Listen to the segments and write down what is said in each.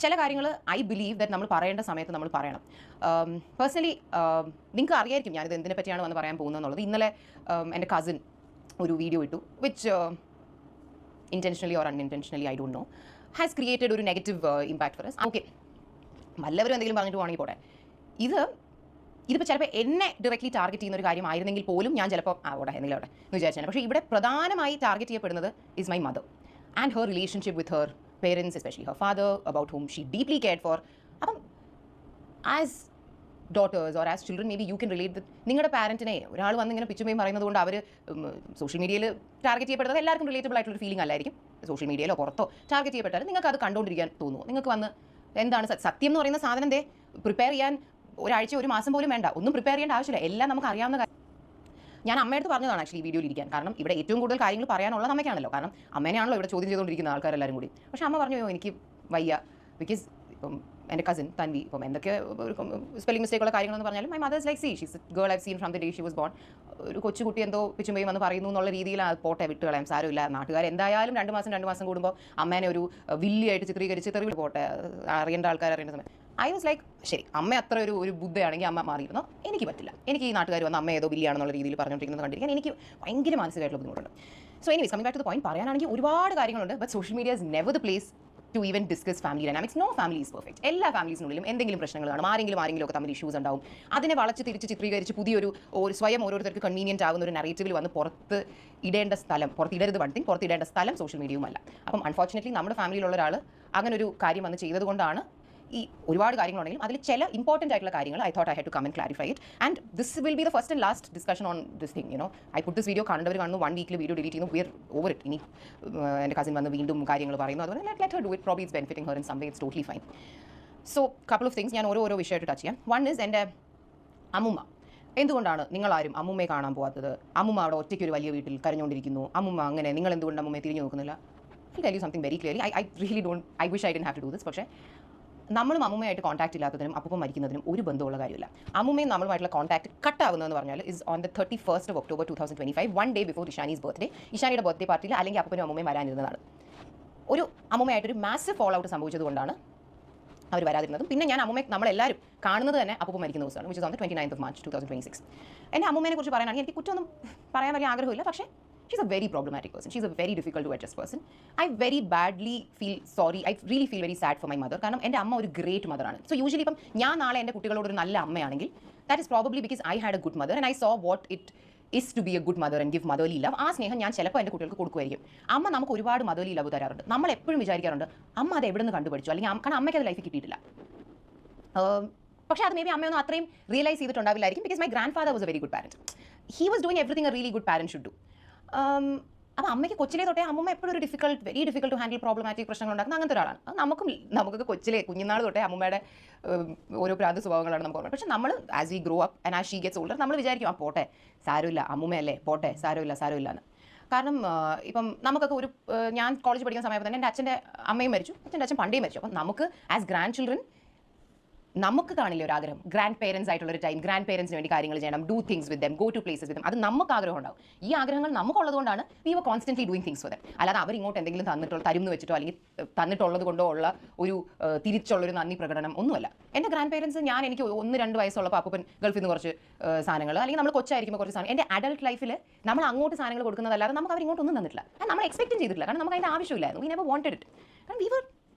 ചില കാര്യങ്ങൾ I believe that നമ്മൾ പറയേണ്ട സമയത്ത് നമ്മൾ പറയണം. പേഴ്സണലി നിങ്ങൾക്ക് അറിയായിരിക്കും ഞാനിത് എന്തിനെ പറ്റിയാണ് വന്ന് പറയാൻ പോകുന്നതെന്നുള്ളത്. ഇന്നലെ എൻ്റെ കസിൻ ഒരു വീഡിയോ ഇട്ടു which intentionally or unintentionally, I don't know, has created ഒരു negative impact for us. Okay, വല്ലവരും എന്തെങ്കിലും പറഞ്ഞിട്ട് പോകണമെങ്കിൽ പോട്ടെ. ഇതിപ്പോൾ ചിലപ്പോൾ എന്നെ ഡയറക്റ്റ്ലി ടാർഗറ്റ് ചെയ്യുന്ന ഒരു കാര്യമായിരുന്നെങ്കിൽ പോലും ഞാൻ ചിലപ്പോൾ അവിടെ എന്തെങ്കിലും അവിടെ എന്ന് വിചാരിച്ചാണ്. പക്ഷേ ഇവിടെ പ്രധാനമായി ടാർഗറ്റ് ചെയ്യപ്പെടുന്നത് is my mother and her relationship with her parents, especially her father, about whom she deeply cared for. അപ്പം as daughters or as children maybe you can relate with നിങ്ങളുടെ പാരൻറ്റിനെ ഒരാൾ വന്ന് ഇങ്ങനെ പിച്ചുമയും പറയുന്നത് കൊണ്ട് അവർ സോഷ്യൽ മീഡിയയിൽ ടാർഗറ്റ് ചെയ്യപ്പെടുന്നത് എല്ലാവർക്കും റിലേറ്റബിൾ ആയിട്ടുള്ള ഫീലിംഗ് അല്ലായിരിക്കും. സോഷ്യൽ മീഡിയയിലോ പുറത്തോ ടാർഗറ്റ് ചെയ്യപ്പെട്ടാൽ നിങ്ങൾക്ക് അത് കണ്ടുകൊണ്ടിരിക്കാൻ തോന്നുമോ? നിങ്ങൾക്ക് വന്ന് എന്താണ് സത്യം എന്ന് പറയുന്ന സാധനം എന്തേ പ്രിപ്പയർ ചെയ്യാൻ ഒരാഴ്ച ഒരു മാസം പോലും വേണ്ട, ഒന്നും പ്രിപ്പയർ ചെയ്യേണ്ട ആവശ്യമില്ല, എല്ലാം നമുക്ക് അറിയാവുന്ന കാര്യം. ഞാൻ അമ്മയടുത്ത് പറഞ്ഞതാണ് ആക്ച്വലി വീഡിയോയിൽ ഇരിക്കാൻ. കാരണം ഇവിടെ ഏറ്റവും കൂടുതൽ കാര്യങ്ങൾ പറയാനുള്ളത് അമ്മയ്ക്കാണല്ലോ. കാരണം അമ്മേനെയാണല്ലോ ഇവിടെ ചോദ്യം ചെയ്തുകൊണ്ടിരിക്കുന്ന ആൾക്കാരെല്ലാവരും കൂടി. പക്ഷേ അമ്മ പറഞ്ഞു എനിക്ക് വയ്യ, ബിക്കോസ് ഇപ്പം എൻ്റെ കസിൻ തൻവി ഇപ്പം എന്തൊക്കെ സ്പെല്ലിംഗ് മിസ്റ്റേക്കുള്ള കാര്യങ്ങളെന്ന് പറഞ്ഞാലും my mother's like she's girl I've seen from the day she was born. ഒരു കൊച്ചുകുട്ടി എന്തോ പിച്ചുമ്പയും വന്ന് പറയുന്നു എന്നുള്ള രീതിയിൽ അത് പോട്ടെ, വിട്ടുകളയാം, സാരമില്ല. നാട്ടുകാർ എന്തായാലും 2 മാസം കൂടുമ്പോൾ അമ്മേനെ ഒരു വില്ലിയായിട്ട് ചിത്രീകരിച്ച് തെറിവിൽ പോട്ടെ, അറിയേണ്ട ആൾക്കാർ അറിയേണ്ട സമയം. ഐ വാസ് ലൈക്ക് ശരി, അമ്മ അത്ര ഒരു ബുദ്ധയാണെങ്കിൽ അമ്മ മാറിയിരുന്നോ? എനിക്ക് പറ്റില്ല. എനിക്ക് ഈ നാട്ടുകാർ വന്ന് അമ്മ ഏതോ വില്ലിയാണെന്നുള്ള രീതിയിൽ പറഞ്ഞുകൊണ്ടിരിക്കുന്നത് കണ്ടിരിക്കാൻ എനിക്ക് ഭയങ്കര മാനസികമായിട്ടുള്ള ബുദ്ധിമുട്ടുണ്ട്. So anyways coming back to the point, പറയാനാണെങ്കിൽ ഒരുപാട് കാര്യങ്ങളുണ്ട്. But social media is never the place to even discuss family dynamics. No family is perfect. എല്ലാ ഫാമിലീസിനുള്ളിലും എന്തെങ്കിലും പ്രശ്നങ്ങൾ കാണും, ആരെങ്കിലും ഒക്കെ തമ്മിൽ ഇഷ്യൂസ് ഉണ്ടാവും. അതിനെ വളച്ച് തിരിച്ച് ചിത്രീകരിച്ച് പുതിയൊരു സ്വയം ഓരോരുത്തർക്ക് കൺവീനിയൻറ്റ് ആകുന്ന ഒരു നറേറ്റീവിൽ വന്ന് പുറത്തിടേണ്ട സ്ഥലം, പുറത്തിടരുത് വൺ തിങ്, പുറത്തിടേണ്ട സ്ഥലം സോഷ്യൽ മീഡിയയുമല്ല. അപ്പം അൺഫോർച്ചുനേറ്റ്ലി നമ്മുടെ ഫാമിലിയിലുള്ള ഒരാൾ അങ്ങനെ ഒരു കാര്യം വന്ന് ചെയ്തതുകൊണ്ടാണ് ഈ ഒരുപാട് കാര്യങ്ങളുണ്ടെങ്കിലും അതിൽ ചില ഇമ്പോർട്ടൻ്റ് ആയിട്ടുള്ള കാര്യങ്ങൾ I thought I had to come and clarify it. And this will be the first and last discussion on this thing. I put this video, കാണുന്നവർ കാണുന്നു, 1 വീക്കിൽ വീഡിയോ ഡിലീറ്റ് ചെയ്യുന്നു, വിയർ ഓവർ ഇറ്റ്. ഇനി എൻ്റെ cousin വന്ന് വീണ്ടും കാര്യങ്ങൾ പറയുന്നു, അതുപോലെ let her do it. Probably it's benefiting her in some way, it's totally fine. So couple of things ഞാൻ ഓരോ വിഷയമായിട്ട് ടച്ച് ചെയ്യാം. വൺ ഇസ് എൻ്റെ അമ്മുമ്മ. എന്തുകൊണ്ടാണ് നിങ്ങളാരും അമ്മുമ്മയെ കാണാൻ പോകാത്തത്? അമ്മുമ്മ അവിടെ ഒറ്റയ്ക്ക് ഒരു വലിയ വീട്ടിൽ കരഞ്ഞുകൊണ്ടിരിക്കുന്നു. അമ്മുമ്മ അങ്ങനെ, നിങ്ങൾ എന്തുകൊണ്ട് അമ്മുമ്മയെ തിരിഞ്ഞു നോക്കുന്നില്ല? I tell you something very clearly. I really don't, I wish I didn't have to do this. പക്ഷേ നമ്മളും അമ്മുമ്മയായിട്ട് കോൺടാക്ട് ഇല്ലാത്തതിനും അപ്പം മരിക്കുന്നതിനും ഒരു ബന്ധമുള്ള കാര്യമില്ല. അമ്മുമ്മയും നമ്മളുമായിട്ടുള്ള കോൺടാക്ട് കട്ടാവുന്നതെന്ന് പറഞ്ഞാൽ is on the 31st of October 2025, 1 day before Ishani's birthday. ഇഷാനിയുടെ ബർത്ത്ഡേ പാർട്ടിയിൽ അല്ലെങ്കിൽ അപ്പനും അമ്മുമ്മയും വരാനിരുന്നതാണ്. ഒരു അമ്മുമ്മയായിട്ടൊരു മാസീവ് ഫോൾ ഔട്ട് സംഭവിച്ചതുകൊണ്ടാണ് അവർ വരാതിരുന്നതും. പിന്നെ ഞാൻ നമ്മളെല്ലാവരും കാണുന്നത് തന്നെ അപ്പം മരിക്കുന്ന ദിവസമാണ്, which is on the 29th of March 2026. എൻ്റെ അമ്മുമ്മയെ കുറിച്ച് പറയാനാണെങ്കിൽ എനിക്ക് കുറ്റമൊന്നും പറയാൻ വലിയ ആഗ്രഹമില്ല. പക്ഷേ she's a very problematic person. She's a very difficult to adjust person. I very badly feel sorry. I really feel very sad for my mother. കാരണം എൻ്റെ അമ്മ ഒരു ഗ്രേറ്റ് മദറാണ്. സോ യൂഷ്വലി ഇപ്പം ഞാൻ നാളെ എൻ്റെ കുട്ടികളോട് ഒരു നല്ല അമ്മയാണെങ്കിൽ that is probably because I had a good mother and I saw what it is to be a good mother and give motherly love. ആ സ്നേഹം ഞാൻ ചിലപ്പോൾ എൻ്റെ കുട്ടികൾക്ക് കൊടുക്കുമായിരിക്കും. അമ്മ നമുക്ക് ഒരുപാട് മദർലി ലവ് തരാറുണ്ട്. നമ്മൾ എപ്പോഴും വിചാരിക്കാറുണ്ട് അമ്മ അത് എവിടെ നിന്ന് കണ്ടുപിടിച്ചു, അല്ലെങ്കിൽ കാരണം അമ്മയ്ക്ക് അത് ലൈഫിൽ കിട്ടിയിട്ടില്ല. പക്ഷേ അത് മേ ബി അമ്മയൊന്നും അത്രയും റിയലൈസ് ചെയ്തിട്ടുണ്ടാവില്ലായിരിക്കും. Because my grandfather was a very good parent. He was doing everything a really good parent should do. അപ്പോൾ അമ്മയ്ക്ക് കൊച്ചിലെ തൊട്ടേ അമ്മ എപ്പോഴും ഒരു very difficult to handle problematic പ്രശ്നങ്ങൾ ഉണ്ടാക്കുന്ന അങ്ങനത്തെ ഒരാളാണ്. അത് നമുക്കൊക്കെ കൊച്ചിലെ കുഞ്ഞുനാൾ തൊട്ടേ അമ്മയുടെ ഓരോ പ്രാന്ത സ്വഭാവങ്ങളാണ് നമുക്ക് ഓർമ്മ. പക്ഷേ നമ്മൾ as we grow up and as she gets older നമ്മൾ വിചാരിക്കും പോട്ടെ സാരമില്ല, അമ്മയല്ലേ, പോട്ടെ സാരമില്ല എന്ന്. കാരണം ഇപ്പം നമുക്കൊക്കെ ഞാൻ കോളേജ് പഠിക്കുന്ന സമയത്ത് തന്നെ എൻ്റെ അച്ഛൻ്റെ അമ്മയും മരിച്ചു, എൻ്റെ അച്ഛൻ പണ്ടേ മരിച്ചു. അപ്പം നമുക്ക് ആസ് ഗ്രാൻഡ് ചിൽഡ്രൻ നമുക്ക് കാണില്ല ഒരു ആഗ്രഹം, ഗ്രാൻഡ് പേരൻസ് ആയിട്ടുള്ളൊരു ടൈം, ഗ്രാൻഡ് പേരൻസിന് വേണ്ടി കാര്യങ്ങൾ ചെയ്യണം, do things with them, go to places with them. അത് നമുക്ക് ആഗ്രഹം ഉണ്ടാവും. ഈ ആഗ്രഹങ്ങൾ നമുക്കുള്ളതുകൊണ്ടാണ് we were constantly doing things for them. അല്ലാതെ അവർ ഇങ്ങോട്ട് എന്തെങ്കിലും തരുമെന്ന് വെച്ചിട്ടോ അല്ലെങ്കിൽ തന്നിട്ടുള്ളത് കൊണ്ടോ ഉള്ള ഒരു തിരിച്ചുള്ളൊരു നന്ദി പ്രകടനം ഒന്നുമല്ല. എൻ്റെ ഗ്രാൻഡ് പേരൻസ് എനിക്ക് 1-2 വയസ്സുള്ളപ്പോൾ അപ്പൻ ഗൾഫിൽ നിന്ന് കുറച്ച് സാധനങ്ങൾ, അല്ലെങ്കിൽ നമ്മൾ കൊച്ചായിരിക്കുമ്പോൾ കുറച്ച് സാധനം, എൻ്റെ അഡൽട്ട് ലൈഫിൽ നമ്മൾ അങ്ങോട്ട് സാധനങ്ങൾ കൊടുക്കുന്നതല്ലാതെ നമുക്ക് അവർ ഇങ്ങോട്ടൊന്നും തന്നിട്ടില്ല. നമ്മൾ എക്സ്പെക്റ്റും ചെയ്തിട്ടില്ല. കാരണം നമുക്ക് അതിൻ്റെ ആവശ്യമില്ലായിരുന്നു. We never wanted it. കാരണം we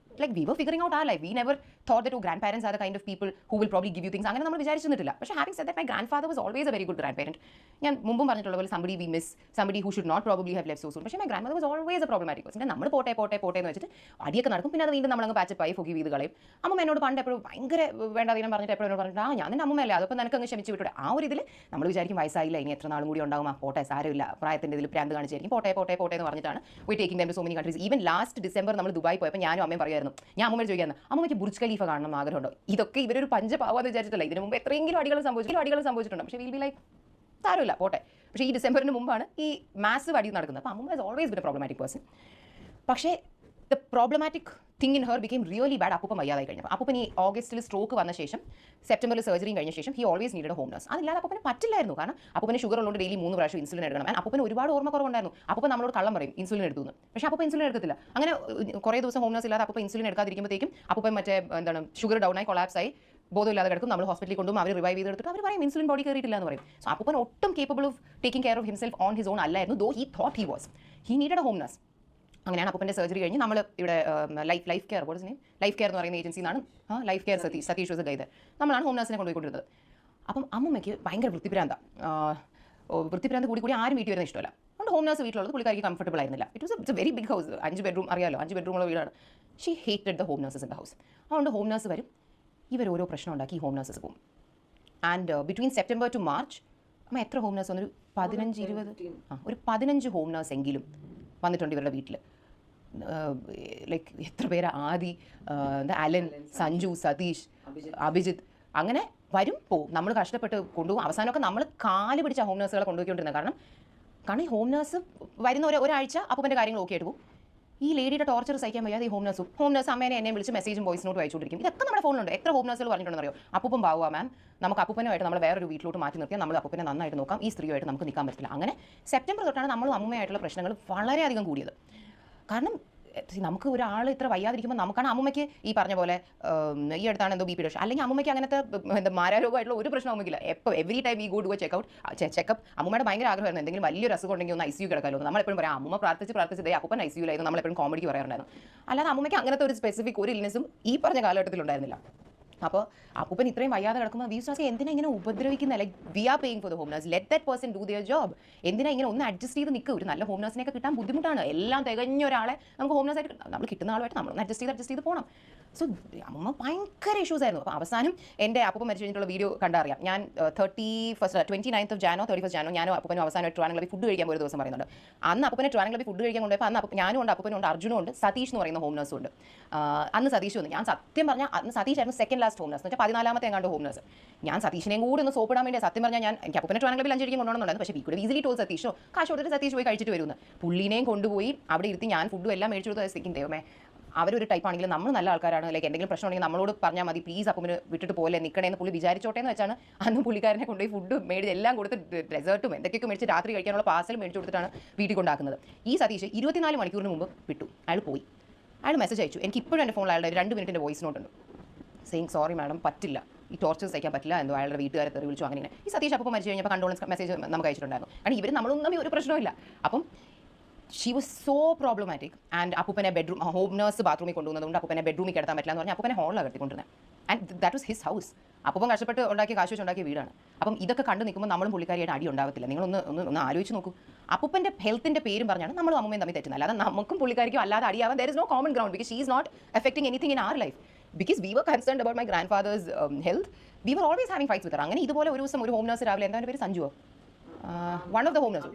were figuring out our life. We never thought that grandparents are the kind of people who will probably give you things. അങ്ങനെ നമ്മൾ വിചാരിച്ചിട്ടില്ല. പക്ഷേ having said that, my grandfather was always a very good grandparent. ഞാൻ മുമ്പും പറഞ്ഞിട്ടുള്ള പോലെ somebody we miss, somebody who should not probably have left so soon. പക്ഷേ my grandmother was always a problematic person. നമ്മൾ പോട്ടെ എന്ന് വെച്ചിട്ട് അടിയൊക്കെ നടക്കും. പിന്നെ അത് വീണ്ടും നമ്മളങ്ങ് പാച്ചപ്പ് ആയി forgive ചെയ്ത് കളയും. അമ്മ എന്നോട് പണ്ട് എപ്പോഴും ഭയങ്കര വേണ്ടാതീനം പറഞ്ഞിട്ട് എപ്പോഴും എന്നോട് പറഞ്ഞിട്ട് ഞാൻ നിൻ്റെ അമ്മയല്ലേ, അതൊക്കെ നിനക്കങ്ങ് ക്ഷമിച്ച് വിട്ടോടെ. ആ ഒരു ഇതിൽ നമ്മൾ വിചാരിക്കും വയസ്സായില്ല, ഇനി എത്ര നാളും കൂടി ഉണ്ടാകും, പോട്ടെ സാരമില്ല, പ്രായത്തിൻ്റെ ഇതിൽ പ്രാന്ത് കാണിച്ചായിരിക്കും, പോട്ടെ എന്ന് പറഞ്ഞിട്ടാണ് we taking them to so many countries. Even last December നമ്മൾ ദുബായ് പോയപ്പോൾ ഞാനും അമ്മയും പറയുമായിരുന്നു, ഞാൻ അമ്മയോട് ചോദിക്കാൻ അമ്മയ്ക്ക് ബുർജ് ഖലീഫ കാണണം എന്ന് ആഗ്രഹമുണ്ടോ? ഇതൊക്കെ ഇവരൊരു പഞ്ചപാവാന്ന് വിചാരിച്ചിട്ടില്ല. ഇതിന് മുമ്പ് എത്രയെങ്കിലും അടികൾ സംഭവിച്ചിട്ടുണ്ട്. പക്ഷേ വിൽ ബി ലൈക്ക് സാരമില്ല പോട്ടെ. പക്ഷേ ഈ ഡിസംബറിന് മുമ്പാണ് ഈ മാസീവ് അടി നടക്കുന്നത്. അപ്പോൾ അമ്മ has always been a problematic person. പക്ഷേ the problematic thing in her became really bad. അപ്പൂപ്പൻ വയ്യാതായി കഴിഞ്ഞപ്പോൾ അപ്പൂപ്പൻ ഈ ഓഗസ്റ്റിൽ സ്ട്രോക്ക് വന്ന ശേഷം സെപ്റ്റംബറിൽ സർജറിയും കഴിഞ്ഞ ശേഷം he always needed home nurse. അതില്ലാതെ അപ്പൂപ്പന് പറ്റില്ലായിരുന്നു. കാരണം അപ്പൂപ്പന് ഷുഗർ ഉള്ളതുകൊണ്ട് ഡെയിലി 3 പ്രാവശ്യം ഇൻസുലിൻ എടുക്കണം. ആൻഡ് അപ്പൂപ്പന് ഒരുപാട് ഓർമ്മക്കുറവുണ്ടായിരുന്നു. അപ്പൂപ്പൻ നമ്മളോട് കള്ളം പറയും ഇൻസുലിൻ എടുത്തു എന്ന്. പക്ഷേ അപ്പൂപ്പൻ ഇൻസുലിൻ എടുക്കത്തില്ല. അങ്ങനെ കുറേ ദിവസം ഹോം നഴ്സ് ഇല്ലാതെ അപ്പൂപ്പൻ ഇൻസുലിൻ എടുക്കാതിരിക്കുമ്പോഴത്തേക്കും അപ്പൂപ്പൻ മറ്റേ എന്താണ് ഷുഗർ ഡൗൺ ആയി കൊളാപ്സ് ആയി ബോധമില്ലാതെ കിടക്കും. നമ്മൾ ഹോസ്പിറ്റലിൽ കൊണ്ടും അവർ റിവൈവ് ചെയ്തെടുത്തിട്ട് അവർ പറയും ഇൻസുലിൻ ബോഡി കയറിയിട്ടില്ല എന്ന് പറയും. സോ അപ്പൂപ്പൻ ഒട്ടും capable of taking care of himself on his own അല്ലായിരുന്നു. Though he thought he was. He needed a home nurse. അങ്ങനെയാണ് അപ്പൂപ്പൻ്റെ സർജറി കഴിഞ്ഞ് നമ്മൾ ഇവിടെ Life Care board Life Care എന്ന് പറയുന്ന ഏജൻസിന്നാണ് Life Care Satish was guide. നമ്മളാണ് ഹോം നഴ്സിനെ കൊണ്ടുപോയിക്കൊണ്ടിരുന്നത്. അപ്പം അമ്മമ്മയ്ക്ക് ഭയങ്കര വൃത്തിപ്രാന്ത് കൂടി ആരും വീട്ടിൽ വരുന്ന ഇഷ്ടമല്ല. അതുകൊണ്ട് ഹോം നഴ്സ് വീട്ടിലുള്ളത് പുള്ളിക്കാർക്ക് കംഫർട്ടബിൾ ആയിരുന്നില്ല. It's a very big house, 5 bedroom അറിയാലോ, 5 ബെഡ്റൂമുള്ള വീടാണ്. She hated the home nurses in the house. അതുകൊണ്ട് ഹോം നഴ്സ് വരും, ഇവർ ഓരോ പ്രശ്നം ഉണ്ടാക്കി ഹോം നഴ്സസ് പോകും. And between September to March അമ്മ എത്ര ഹോം നഴ്സ് വന്നൊരു 15 ഹോം നഴ്സ് എങ്കിലും വന്നിട്ടുണ്ട് ഇവരുടെ വീട്ടിൽ. ലൈക്ക് എത്ര പേര്, ആദി, അലൻ, സഞ്ജു, സതീഷ്, അഭിജിത്ത്, അങ്ങനെ വരും പോവും. നമ്മൾ കഷ്ടപ്പെട്ട് കൊണ്ടുപോകും. അവസാനമൊക്കെ നമ്മൾ കാല് പിടിച്ച ഹോം നഴ്സുകളെ കൊണ്ടുപോയിക്കൊണ്ടിരുന്നത്. കാരണം ഈ ഹോം നഴ്സ് വരുന്ന ഒരാഴ്ച അപ്പൂപ്പൻ്റെ കാര്യങ്ങൾ ഓക്കെ ആയിട്ട് പോകും. ഈ ലേഡിയുടെ ടോർച്ചർ സഹിക്കാൻ വയ്യാതെ ഈ ഹോം നഴ്സ് അമ്മേനെ എന്നെ വിളിച്ച് മെസ്സേജും വോയിസ് നോട്ട് അയച്ചുകൊണ്ടിരിക്കും. ഇതൊക്കെ നമ്മുടെ ഫോണിലുണ്ട്. എത്ര ഹോം നഴ്സുകൾ പറഞ്ഞിട്ടുണ്ടെന്ന് അറിയോ? അപ്പൂപ്പൻ പാവുക മാം, നമുക്ക് അപ്പൂപ്പനുമായിട്ട് നമ്മൾ വേറൊരു വീട്ടിലോട്ട് മാറ്റി നിർത്തിയാൽ നമ്മൾ അപ്പൂപ്പനെ നന്നായിട്ട് നോക്കാം, ഈ സ്ത്രീയായിട്ട് നമുക്ക് നിൽക്കാൻ പറ്റില്ല. അങ്ങനെ സെപ്റ്റംബർ തൊട്ടാണ് നമ്മളും അമ്മയായിട്ടുള്ള പ്രശ്നങ്ങൾ വളരെയധികം കൂടിയത്. കാരണം നമുക്ക് ഒരാൾ ഇത്ര വയ്യാതിരിക്കുമ്പോൾ നമുക്കാണ് അമ്മയ്ക്ക് ഈ പറഞ്ഞ പോലെ ഈ അടുത്താണ് എന്തോ BP ഡോഷ്, അല്ലെങ്കിൽ അമ്മയ്ക്ക് അങ്ങനത്തെ എന്താ മാരാരോഗമായിട്ടുള്ള ഒരു പ്രശ്നം അമ്മയ്ക്കില്ല. എപ്പോൾ എവറി ടൈം ഈ ഗോ ഡു ചെക്കപ്പ്. അമ്മയുടെ ഭയങ്കര ആഗ്രഹമായിരുന്നു എന്തെങ്കിലും വലിയൊരു അസുഖം ഉണ്ടെങ്കിൽ ഒന്ന് ICU കിടക്കാമല്ലോ. നമ്മളെപ്പോഴും പറയാം അമ്മ പ്രാർത്ഥിച്ച് അപ്പൂപ്പൻ ICUലായിരുന്നു. നമ്മളെപ്പോഴും കോമഡിക്ക് പറയാറുണ്ടായിരുന്നു. അല്ലാതെ അമ്മയ്ക്ക് അങ്ങനത്തെ ഒരു സ്പെസിഫിക് ഒരു ഇൽനെസ്സും ഈ പറഞ്ഞ കാലഘട്ടത്തിലുണ്ടായിരുന്നില്ല. അപ്പോൾ അപ്പൂപ്പൻ ഇത്രയും വയ്യാതെ കിടക്കുമ്പോൾ വിശ്വാസം എന്തിനാ ഇങ്ങനെ ഉപദ്രവിക്കുന്ന? Like we are paying for the home nurse, let that person do their job. എന്തിനാ ഇങ്ങനെ ഒന്ന് അഡ്ജസ്റ്റ് ചെയ്ത് നിൽക്കുക? ഒരു നല്ല ഹോം നഴ്സിനെയൊക്കെ കിട്ടാൻ ബുദ്ധിമുട്ടാണ്. എല്ലാം തികഞ്ഞ ഒരാളെ നമുക്ക് ഹോം നഴ്സായിട്ട് നമ്മൾ കിട്ടുന്ന ആളുമായിട്ട് നമ്മൾ അഡ്ജസ്റ്റ് ചെയ്ത് പോകണം. സോ അമ്മ ഭയങ്കര ഇഷ്യൂസ് ആയിരുന്നു. അപ്പോൾ അവസാനം എൻ്റെ അപ്പൂപ്പൻ മരിച്ചു കഴിഞ്ഞിട്ടുള്ള വീഡിയോ കണ്ടറിയാം. ഞാൻ 29th ജാനോ 31st ജാനോ ഞാനും അപ്പൂപ്പനും അവസാനമായിട്ട് ട്രിവാൻഡ്രം ഫുഡ് കഴിക്കാൻ ഒരു ദിവസം പറയുന്നുണ്ട്. അന്ന് അപ്പൂപ്പനെ ട്രിവാൻഡ്രം ഫുഡ് കഴിക്കാൻ കൊണ്ടുപോയപ്പോൾ അന്ന് ഞാനും ഉണ്ട്, അപ്പൂപ്പനും ഉണ്ട്, അർജുനും ഉണ്ട്, സതീഷ് എന്ന് പറയുന്ന ഹോം നഴ്സും ഉണ്ട്. അന്ന് സതീഷ് വന്നു. ഞാൻ സത്യം പറഞ്ഞാൽ അന്ന് സതീഷായിരുന്നു സെക്കൻഡ് ലാസ്റ്റ് ഹോം നഴ്സ്, എന്ന് വെച്ചാൽ 14ാമത്തെ എങ്ങാണ്ട് ഹോം നഴ്സ്. ഞാൻ സതീഷിനെയും കൂടി ഒന്ന് സോപ്പിടാൻ വേണ്ടി സത്യം പറഞ്ഞാൽ എനിക്ക് അപ്പൂപ്പനെ ട്രിവാൻഡ്രം ലഞ്ച് കഴിക്കാൻ കൊണ്ടുപോകണമെന്നുണ്ടായിരുന്നു. പക്ഷേ വീട്ടിൽ ഈസിലി ടോൾ സതീഷോ കാശ് കൊടുത്തിട്ട് സതീഷ് പോയി കഴിച്ചിട്ട് വരുന്നു. പുള്ളിനെയും കൊണ്ടുപോയി അവിടെ ഇരുത്തി ഞാൻ ഫുഡും എല്ലാം മേടിച്ചു കൊടുത്ത് ദൈവമേ അവരൊരു ടൈപ്പ് ആണെങ്കിലും നമ്മൾ നല്ല ആൾക്കാരാണ്. ലൈക്ക് എന്തെങ്കിലും പ്രശ്നം ഉണ്ടെങ്കിൽ നമ്മളോട് പറഞ്ഞാൽ മതി, പ്ലീസ് അപ്പൂപ്പന് വിട്ടിട്ട് പോലെ നിൽക്കണേന്ന് പുള്ളി വിചാരിച്ചോട്ടെ എന്ന് വെച്ചാണ് അന്ന് പുള്ളിക്കാരനെ കൊണ്ടുപോയി ഫുഡ് മേടിച്ച് എല്ലാം കൊടുത്ത് ഡെസേർട്ടും എന്തൊക്കെയൊക്കെ മേടിച്ച് രാത്രി കഴിക്കാനുള്ള പാർസൽ മേടിച്ചു കൊടുത്തിട്ടാണ് വീട്ടിൽ കൊണ്ടാക്കുന്നത്. ഈ സതീഷ് 24 മണിക്കൂറിന് മുമ്പ് വിട്ടു. അയാൾ പോയി. അയാൾ മെസ്സേജ് അയച്ചു. എനിക്ക് ഇപ്പോഴും എൻ്റെ ഫോണിൽ അയാളുടെ 2 മിനിറ്റിൻ്റെ വോയിസ് നോട്ട് ഉണ്ട്. സെയിങ് സോറി മാഡം, പറ്റില്ല, ഈ ടോർച്ചർ സഹിക്കാൻ പറ്റില്ല, എന്തോ അയാളുടെ വീട്ടുകാരെ തെറി വിളിച്ചു. അങ്ങനെ ഈ സതീഷ് അപ്പോൾ മരിച്ചു കഴിഞ്ഞപ്പോൾ കണ്ടോളൻസ് മെസ്സേജ് നമുക്ക് അയച്ചിട്ടുണ്ടായിരുന്നു. കാരണം ഇവർ നമ്മളൊന്നും ഒരു പ്രശ്നമില്ല. അപ്പം she was so problematic. And അപ്പൂപ്പനെ ഹോം നഴ്സ് ബാത്റൂമിൽ കൊണ്ടുവന്നതുകൊണ്ട് അപ്പൂപ്പനെ ബെഡ്റൂമിൽ കിടത്താൻ പറ്റില്ല എന്ന് പറഞ്ഞാൽ അപ്പൂപ്പനെ ഹോളിലാണ് കിടത്തിക്കൊണ്ടിരുന്നത്. And that was his house. അപ്പൂപ്പൻ കഷ്ടപ്പെട്ട് ഉണ്ടാക്കിയ കാശ് വെച്ച് ഉണ്ടാക്കിയ വീടാണ്. അപ്പം ഇതൊക്കെ കണ്ടു നിൽക്കുമ്പോൾ നമ്മളും പുള്ളിക്കാരിയായിട്ട് അടി ഉണ്ടാവത്തില്ല. നിങ്ങളൊന്ന് ആലോചിച്ച് നോക്കൂ. അപ്പൂപ്പൻ്റെ ഹെൽത്തിൻ്റെ പേരും പറഞ്ഞാണ് നമ്മളും അമ്മയും തമ്മിൽ തെറ്റുന്നത്. അല്ലാതെ നമുക്കും പുള്ളിക്കാരിക്കും അല്ലാതെ അടിയാവാൻ there is no common ground because she is not affecting anything in our life. Because we were concerned about my grandfather's health. We were always having fights with her. അങ്ങനെ ഇതുപോലെ ഒരു ദിവസം ഒരു ഹോം നഴ്സ് രാവിലെ, എന്താ പേര്, സഞ്ജുവോ, one of the home nurse,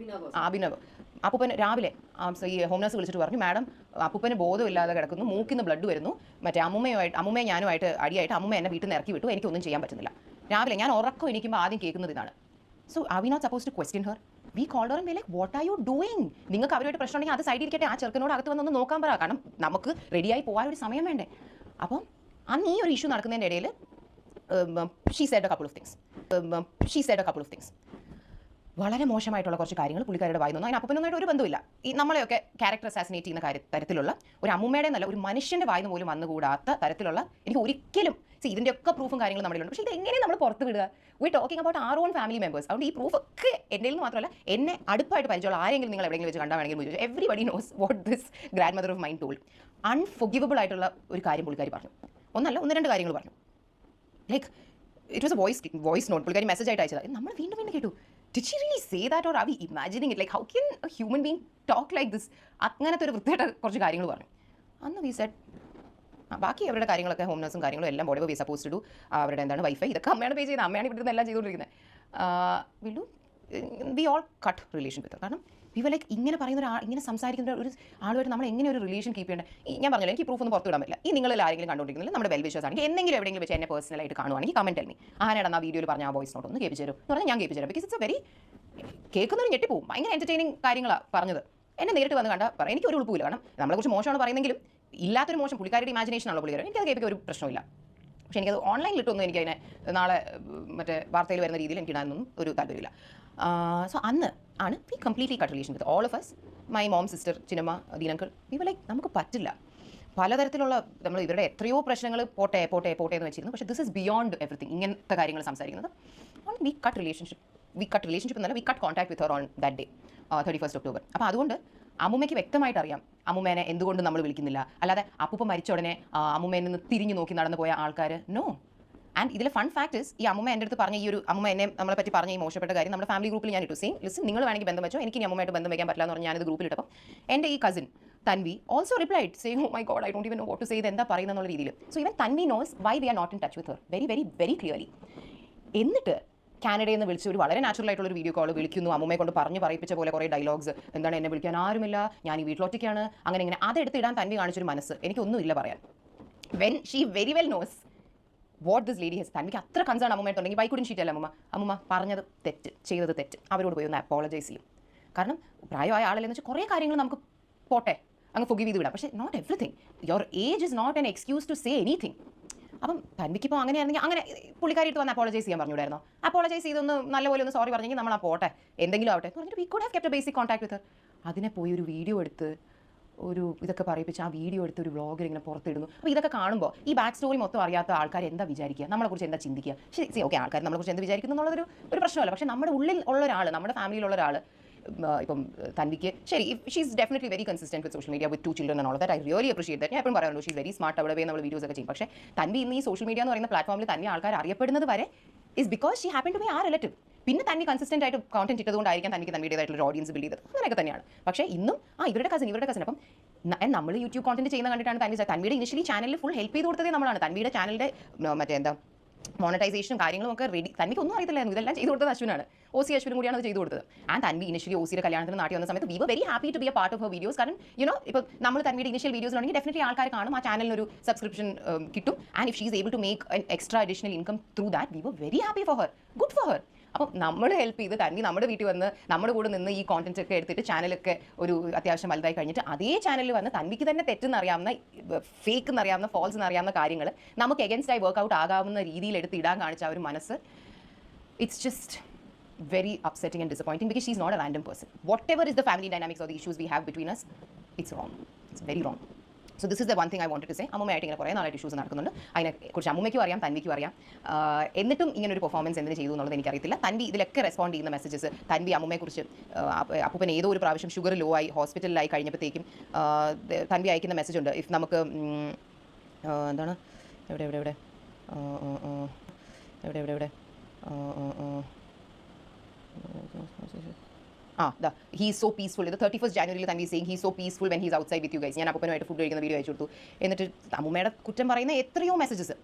Abhinav, അപ്പൂപ്പൻ രാവിലെ ഈ ഹോം നഴ്സ് വിളിച്ചിട്ട് പറഞ്ഞു, മാഡം അപ്പൂപ്പന് ബോധമില്ലാതെ കിടക്കുന്നു, മൂക്കിന്ന് ബ്ലഡ് വരുന്നു, മറ്റേ അമ്മയും ഞാനുമായിട്ട് അടിയായിട്ട് അമ്മ എന്നെ വീട്ടിൽ നിന്ന് ഇറക്കി വിട്ടു, എനിക്കൊന്നും ചെയ്യാൻ പറ്റുന്നില്ല. രാവിലെ ഞാൻ ഉറക്കം എണീക്കുമ്പോൾ ആദ്യം കേൾക്കുന്നത് ഇതാണ്. So are we not suppose to question her? We called her and be like what are you doing? നിങ്ങൾക്ക് അവരുമായിട്ട് പ്രശ്നം ഉണ്ടെങ്കിൽ അത് സൈഡിൽ ഇരിക്കട്ടെ, ആ ചെറുക്കനോട് അകത്ത് വന്നൊന്ന് നോക്കാൻ പറ. കാരണം നമുക്ക് റെഡിയായി പോകാൻ ഒരു സമയം വേണ്ടേ. അപ്പം അന്ന് ഈ ഒരു ഇഷ്യൂ നടക്കുന്നതിൻ്റെ ഇടയിൽ she said A couple of things. വളരെ മോശമായിട്ടുള്ള കുറച്ച് കാര്യങ്ങൾ പുള്ളിക്കാരുടെ വായി നിന്നു. അതിന് അപ്പൂപ്പനൊന്നായിട്ട് ഒരു ബന്ധമില്ല. ഈ നമ്മളെയൊക്കെ ക്യാരക്ടർ അസാസിനേറ്റ് ചെയ്യുന്ന തരത്തിലുള്ള ഒരു അമ്മൂമ്മയുടെ നല്ല ഒരു മനുഷ്യൻ്റെ വായി നിന്ന് പോലും വന്നുകൂടാത്ത തരത്തിലുള്ള, എനിക്ക് ഒരിക്കലും ഇതിൻ്റെയൊക്കെ പ്രൂഫും കാര്യങ്ങളും നമ്മളിലുണ്ട്. പക്ഷേ ഇതെങ്ങനെ നമ്മൾ പുറത്ത് വിടുക? V talking about R on family members. അതുകൊണ്ട് ഈ പ്രൂഫൊക്കെ എൻ്റെ നിന്ന് മാത്രമല്ല, എന്നെ അടുപ്പായിട്ട് പരിചയമുള്ള ആരെങ്കിലും നിങ്ങൾ എവിടെയെങ്കിലും വെച്ച് കണ്ടാൽ വേണമെങ്കിൽ ചോദിച്ചു. Everybody knows what this grandmother of mine told. Unforgivable ആയിട്ടുള്ള ഒരു കാര്യം പുള്ളിക്കാരി പറഞ്ഞു. ഒന്ന് രണ്ട് കാര്യങ്ങൾ പറഞ്ഞു. Like it was a voice note പുള്ളിക്കാരി മെസ്സേജ് ആയിട്ട് അയച്ചത്. നമ്മൾ വീണ്ടും കേട്ടു. Did she really say that or are we imagining it? Like how can a human being talk like this? അങ്ങനത്തെ ഒരു വൃത്തിയായിട്ട് കുറച്ച് കാര്യങ്ങൾ പറഞ്ഞു. അന്ന് വി സെഡ് ബാക്കി അവരുടെ കാര്യങ്ങളൊക്കെ ഹോം നഴ്സും കാര്യങ്ങളും എല്ലാം body we suppose to do. അവരുടെ എന്താണ് വൈഫൈ ഇതൊക്കെ അമ്മയാണ് പേ ചെയ്യുന്നത്. അമ്മയാണ് ഇവിടെ നിന്ന് എല്ലാം ചെയ്തുകൊണ്ടിരിക്കുന്നത്. വി ഓൾ കട്ട് റിലേഷൻ വിത്ത്. കാരണം വി വർ ലൈക്ക് ഇങ്ങനെ പറയുന്ന ഇങ്ങനെ സംസാരിക്കുന്ന ഒരു ആളുമായിട്ട് നമ്മൾ എങ്ങനെ ഒരു റിലേഷൻ കീപ്പ് ചെയ്യേണ്ടത്? ഞാൻ പറഞ്ഞില്ല, എനിക്ക് പ്രൂഫ് ഒന്നും പുറത്തു വിടാൻ പറ്റില്ല. ഈ നിങ്ങളിൽ ആരെങ്കിലും കണ്ടുകൊണ്ടിരിക്കുന്നില്ല നമ്മുടെ വെൽ വിഷേഴ്സ് ആണെങ്കിൽ എന്തെങ്കിലും എവിടെയെങ്കിലും വെച്ച് എന്നെ പേഴ്സണലായിട്ട് കാണുവാണെങ്കിൽ കമൻറ്റ് ടെൽ മീ. ആരാണ് ആ വീഡിയോയിൽ പറഞ്ഞ ആ വോയിസ് നോട്ട് ഒന്ന് കേൾപ്പിച്ചു തരും എന്ന് പറഞ്ഞാൽ ഞാൻ കേൾപ്പിച്ചു തരാം. ബിക്കോസ് ഇറ്റ്സ് എ വെരി കേൾക്കുന്നൊരു ഞെട്ടിപ്പോവും. ഭയങ്കര എൻ്റർടൈനിങ് കാര്യങ്ങളാണ് പറഞ്ഞത്. എന്നെ നേരിട്ട് വന്ന് കണ്ടാൽ പറയാം എനിക്കൊരു ഉളുപ്പില്ല. കാരണം നമ്മളെക്കുറിച്ച് മോശമാണ് പറയുന്നെങ്കിലും ഇല്ലാത്തൊരു മോശം പുള്ളിക്കാരുടെ ഇമാജിനേഷനാണല്ലോ പുള്ളിക്കാരൻ, എനിക്കത് കേൾപ്പിക്കാൻ ഒരു പ്രശ്നമില്ല. പക്ഷേ എനിക്കത് ഓൺലൈനിലിട്ടൊന്നും എനിക്കതിനെ നാളെ മറ്റേ വാർത്തയിൽ വരുന്ന രീതിയിൽ എനിക്ക് ഇടാനൊന്നും ഒരു താല്പര്യമില്ല. സോ അന്ന് ആണ് we completely cut relation with all of us, my mom, sister, ചിന്നമ്മ, ദീനങ്കിൾ. വി ലൈക്ക് നമുക്ക് പറ്റില്ല. പലതരത്തിലുള്ള നമ്മൾ ഇവരുടെ എത്രയോ പ്രശ്നങ്ങൾ പോട്ടെ പോട്ടെ പോട്ടെ എന്ന് വെച്ചിരുന്നു. പക്ഷേ ദിസ് ഇസ് ബിയോണ്ട് എവറിത്തിങ്. ഇങ്ങനത്തെ കാര്യങ്ങൾ സംസാരിക്കുന്നത് വി കട്ട് റിലേഷൻഷിപ്പ് എന്നല്ല, we cut contact with her on that day 31st October. അപ്പോൾ അതുകൊണ്ട് അമ്മുമ്മയ്ക്ക് വ്യക്തമായിട്ട് അറിയാം അമ്മുമ്മേനെ എന്തുകൊണ്ട് നമ്മൾ വിളിക്കുന്നില്ല. അല്ലാതെ അപ്പൂപ്പ മരിച്ച ഉടനെ അമ്മുമ്മയിൽ നിന്ന് തിരിഞ്ഞു നോക്കി നടന്നു പോയ ആൾക്കാർ നോ. ആൻഡ് ഇതിലെ ഫൺ ഫാക്ട് ഇസ്, ഈ അമ്മുമ്മ എൻ്റെ അടുത്ത് പറഞ്ഞ ഈ ഒരു അമ്മുമ്മ എന്നെ നമ്മളെ പറ്റി പറഞ്ഞ ഈ മോശപ്പെട്ട കാര്യം നമ്മുടെ ഫാമിലി ഗ്രൂപ്പിൽ ഞാൻ ഇട്ടു. സെയിം ലിസ്റ്റ്, നിങ്ങൾ വേണമെങ്കിൽ ബന്ധം വെച്ചോ, എനിക്ക് അമ്മുമ്മയായിട്ട് ബന്ധം വയ്ക്കാൻ പറ്റില്ല എന്ന് പറഞ്ഞാൽ ഞാനിത് ഗ്രൂപ്പിൽ ഇട്ടപ്പോൾ എൻ്റെ ഈ cousin Tanvi also replied saying oh my god I don't even know what to say, ഇത് എന്താ പറയുന്നത് എന്നുള്ള രീതിയിൽ. So even Tanvi knows why we are not in touch with her very very very clearly. എന്നിട്ട് കാനഡയിൽ നിന്ന് വിളിച്ച് ഒരു വളരെ നാച്ചുറൽ ആയിട്ടുള്ള ഒരു വീഡിയോ കോൾ വിളിക്കുന്നു, അമ്മുമ്മയെ കൊണ്ട് പറഞ്ഞു പറയിപ്പിച്ച പോലെ കുറേ ഡയലോഗ്സ്, എന്താണ് എന്നെ വിളിക്കാൻ ആരുമില്ല, ഞാൻ ഈ വീട്ടിലൊറ്റയ്ക്കാണ്, അങ്ങനെ ഇങ്ങനെ അതെടുത്ത് ഇടാൻ തൻവി കാണിച്ചൊരു മനസ്സ് എനിക്കൊന്നുമില്ല പറയാൻ. When she very well knows what this lady has. തനിക്ക് അത്ര കൺസേൺ അമ്മുമ്മയായിട്ടുണ്ടെങ്കിൽ വൈ കുഡന്റ് ഷീ ടെൽ അമ്മുമ്മ പറഞ്ഞത് തെറ്റ്, ചെയ്തത് തെറ്റ്, അവരോട് പോയി ഒന്ന് അപ്പോളജൈസ് ചെയ്യും. കാരണം പ്രായമായ ആളല്ലെന്ന് വെച്ചാൽ കുറേ കാര്യങ്ങൾ നമുക്ക് പോട്ടെ അങ്ങ് ഫൊഗീവ് ചെയ്ത് വിടാം. പക്ഷേ not everything. Your age is not an excuse to say anything. അപ്പം തനിക്കിപ്പോൾ അങ്ങനെയാണെങ്കിൽ അങ്ങനെ പുള്ളിക്കാരിയിട്ട് വന്ന് അപ്പോളജൈസ് ചെയ്യാൻ പറഞ്ഞുകൂടായിരുന്നോ? അപ്പോളജൈസ് ചെയ്തൊന്ന് നല്ലപോലെ ഒന്ന് സോറി പറഞ്ഞെങ്കിൽ നമ്മൾ ആ പോട്ടെ എന്തെങ്കിലും ആവട്ടെ എന്ന് പറഞ്ഞിട്ട് we could have kept A basic contact വിത്ത്. അതിനെ പോയി ഒരു വീഡിയോ എടുത്ത് ഒരു ഇതൊക്കെ പറയിപ്പിച്ച് ആ വീഡിയോ എടുത്ത് ഒരു വ്ളോഗർ ഇങ്ങനെ പുറത്തിടുന്നു. അപ്പോൾ ഇതൊക്കെ കാണുമ്പോൾ ഈ ബാക്ക് സ്റ്റോറി മൊത്തം അറിയാത്ത ആൾക്കാർ എന്താ വിചാരിക്കുക, നമ്മളെക്കുറിച്ച് എന്താ ചിന്തിക്കുക? ശരി, ഓക്കെ, ആൾക്കാർ നമ്മളെക്കുറിച്ച് എന്ത് വിചാരിക്കുന്നു എന്നുള്ളതൊരു പ്രശ്നമല്ല. പക്ഷേ നമ്മുടെ ഉള്ളിൽ ഉള്ള ഒരാൾ, നമ്മുടെ ഫാമിലിയിലുള്ള ഒരാൾ, ഇപ്പം തൻവിക്ക് ശരി, she is definitely very consistent with social media with 2 children and all that. I really appreciate that. ഞാൻ എപ്പോഴും പറയാറുണ്ട് ഷീ ഈസ് വെരി സ്മാർട്ട്. അവിടെ പോയി നമ്മൾ വീഡിയോസ് ഒക്കെ ചെയ്യും. പക്ഷേ തൻവി ഇന്ന് ഈ സോഷ്യൽ മീഡിയ എന്ന് പറയുന്ന പ്ലാറ്റ്ഫോമിൽ തന്നെ ആൾക്കാർ അറിയപ്പെടുന്നത് വരെ is because she happen to be a relative. പിന്നെ തന്നെ കൺസിസ്റ്റന്റ് ആയിട്ട് കോണ്ടന്റ് ഇട്ടതുകൊണ്ടായിരിക്കാം തനിക്ക് തൻവിയുടേതായിട്ടുള്ള ഓഡിയൻസ് ബിൽഡ് ചെയ്തത്. അങ്ങനെയൊക്കെ തന്നെയാണ്. പക്ഷേ ഇന്നും ഇവരുടെ കസിൻ അപ്പം നമ്മൾ യൂട്യൂബ് കോണ്ടന്റ് ചെയ്യുന്ന കണ്ടിട്ടാണ് തൻവിയുടെ ഇനിഷ്യലി ചാനലിൽ ഫുൾ ഹെൽപ്പ് ചെയ്ത് കൊടുത്തതേ നമ്മളാണ്. തൻവിയുടെ ചാനലിന്റെ മറ്റേ എന്താ മോണിറ്റൈസേഷനും കാര്യങ്ങളും ഒക്കെ റെഡി. തനിക്ക് ഒന്നും അറിയത്തില്ലായിരുന്നു. ഇതെല്ലാം ചെയ്തു കൊടുത്തത് അശ്വിനാണ്. അശ്വിനും കൂടിയാണ് അത് ചെയ്തു കൊടുത്തത്. ആൻഡ് തൻവി ഇനിഷ്യലി ഓസിയുടെ കല്യാണത്തിന് നാട്ടിൽ വന്ന സമയത്ത് we were very happy to be a part of her videos. കാരണം യുനോ ഇപ്പോൾ നമ്മൾ തൻവിയുടെ ഇനിഷ്യൽ വീഡിയോസിലാണെങ്കിൽ ഡെഫിനറ്റ്ലി ആൾക്കാർ കാണും, ആ ചാനലിനൊരു സബ്സ്ക്രിപ്ഷൻ കിട്ടും. And if she is able to make an extra additional income through that, we were very happy for her, good for her. അപ്പം നമ്മൾ ഹെൽപ്പ് ചെയ്ത് തൻവി നമ്മുടെ വീട്ടിൽ വന്ന് നമ്മുടെ കൂടെ നിന്ന് ഈ കോണ്ടന്റ് ഒക്കെ എടുത്തിട്ട് ചാനലൊക്കെ ഒരു അത്യാവശ്യം വലുതായി കഴിഞ്ഞിട്ട് അതേ ചാനലിൽ വന്ന് തൻവിക്ക് തന്നെ തെറ്റെന്നറിയാവുന്ന, ഫേക്ക് എന്നറിയാവുന്ന, ഫോൾസ് എന്നറിയാവുന്ന കാര്യങ്ങൾ നമുക്ക് എഗൻസ്റ്റായി വർക്ക്ഔട്ട് ആകാവുന്ന രീതിയിൽ എടുത്ത് ഇടാൻ കാണിച്ച ആ ഒരു മനസ്സ്, it's just very upsetting and disappointing because she's not a random person. Whatever is the family dynamics or the issues we have between us, it's wrong. It's very wrong. So this is the one thing I wanted to say. അമ്മുമ്മയായിട്ട് ഇങ്ങനെ കുറേ നാളായിട്ട് issues നടക്കുന്നുണ്ട്. അതിനെക്കുറിച്ച് അമ്മുമ്മയ്ക്കും അറിയാം, തൻവിക്കും അറിയാം. എന്നിട്ടും ഇങ്ങനെ ഒരു പെർഫോമൻസ് എന്തിനു ചെയ്തു എന്നുള്ളത് എനിക്കറിയത്തില്ല. തൻവി ഇതിലൊക്കെ റെസ്പോണ്ട് ചെയ്യുന്ന മെസ്സേജസ്, തൻവി അമ്മുമ്മയെക്കുറിച്ച് അപ്പൂപ്പൻ ഏതോ ഒരു പ്രാവശ്യം ഷുഗർ ലോ ആയി ഹോസ്പിറ്റലിലായി കഴിഞ്ഞപ്പോഴത്തേക്കും തൻവി അയക്കുന്ന മെസ്സേജ് ഉണ്ട്. ഇഫ് നമുക്ക് എന്താണ് എവിടെ എവിടെ എവിടെ എവിടെ എവിടെ എവിടെ he is so peaceful. The 31st January Tanvi saying he is so peaceful when he is outside with you guys. ഞാൻ അപ്പൂപ്പനുമായിട്ട് ഫുഡ് കഴിക്കുന്ന വീഡിയോ അയച്ചു കൊടുത്തു. എന്നിട്ട് അമ്മുമ്മയുടെ കുറ്റം പറയുന്ന എത്രയോ മെസ്സേജസ്,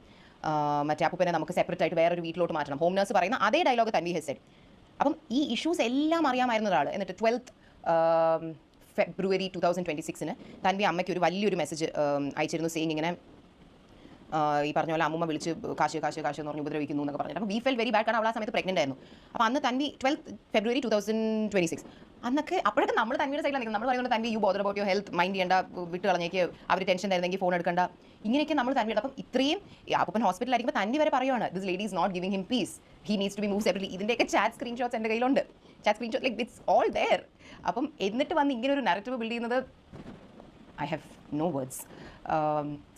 മറ്റേ അപ്പൂപ്പനെ നമുക്ക് സെപ്പറേറ്റ് ആയിട്ട് വേറൊരു വീട്ടിലോട്ട് മാറ്റണം, ഹോം നഴ്സ് പറയുന്ന അതേ ഡയലോഗ് തൻവി ഹസ് സെഡ്. അപ്പം ഈ ഇഷ്യൂസ് എല്ലാം അറിയാമായിരുന്ന ഒരാൾ എന്നിട്ട് 12th February 2026 തൻവി അമ്മയ്ക്ക് ഒരു വലിയൊരു മെസ്സേജ് അയച്ചിരുന്നു, സെയിങ് ഇങ്ങനെ ഈ പറഞ്ഞ പോലെ അമ്മുമ്മ വിളിച്ച് കാശ് എന്ന് പറഞ്ഞ് ഉപദ്രവിക്കുന്നു എന്നൊക്കെ പറഞ്ഞിട്ട്. അപ്പോൾ വി ഫെൽ വെരി ബാഡ്. കാരണം അവൾ ആ സമയത്ത് പ്രഗ്നൻ്റ് ആയിരുന്നു. അപ്പോൾ അന്ന് തൻവി 12th February 2026 അന്നൊക്കെ അപ്പോഴൊക്കെ നമ്മൾ തൻവിയുടെ സൈഡിലാണ് നിൽക്കുന്നത്. നമ്മൾ പറയുന്നത് Tanvi you bother about your health, mind ചെയ്യേണ്ട, വിട്ട് കളഞ്ഞേക്ക്, അവർ ടെൻഷൻ തരുന്നെങ്കിൽ ഫോൺ എടുക്കേണ്ട, ഇങ്ങനെയൊക്കെ നമ്മൾ തൻവിയുടെ. അപ്പം ഇത്രയും അപ്പൂപ്പൻ ഹോസ്പിറ്റലായിരിക്കുമ്പോൾ തൻവി വരെ പറയുവാണ് this lady is not giving him peace, he needs to be move separately. ഇതിൻ്റെയൊക്കെ ചാറ്റ് സ്ക്രീൻഷോട്ട്സ് എൻ്റെ കയ്യിലുണ്ട്. Chat screenshot like it's all there. അപ്പം എന്നിട്ട് വന്ന് ഇങ്ങനെ ഒരു നറേറ്റീവ് ബിൽഡ് ചെയ്യുന്നത് I have no words.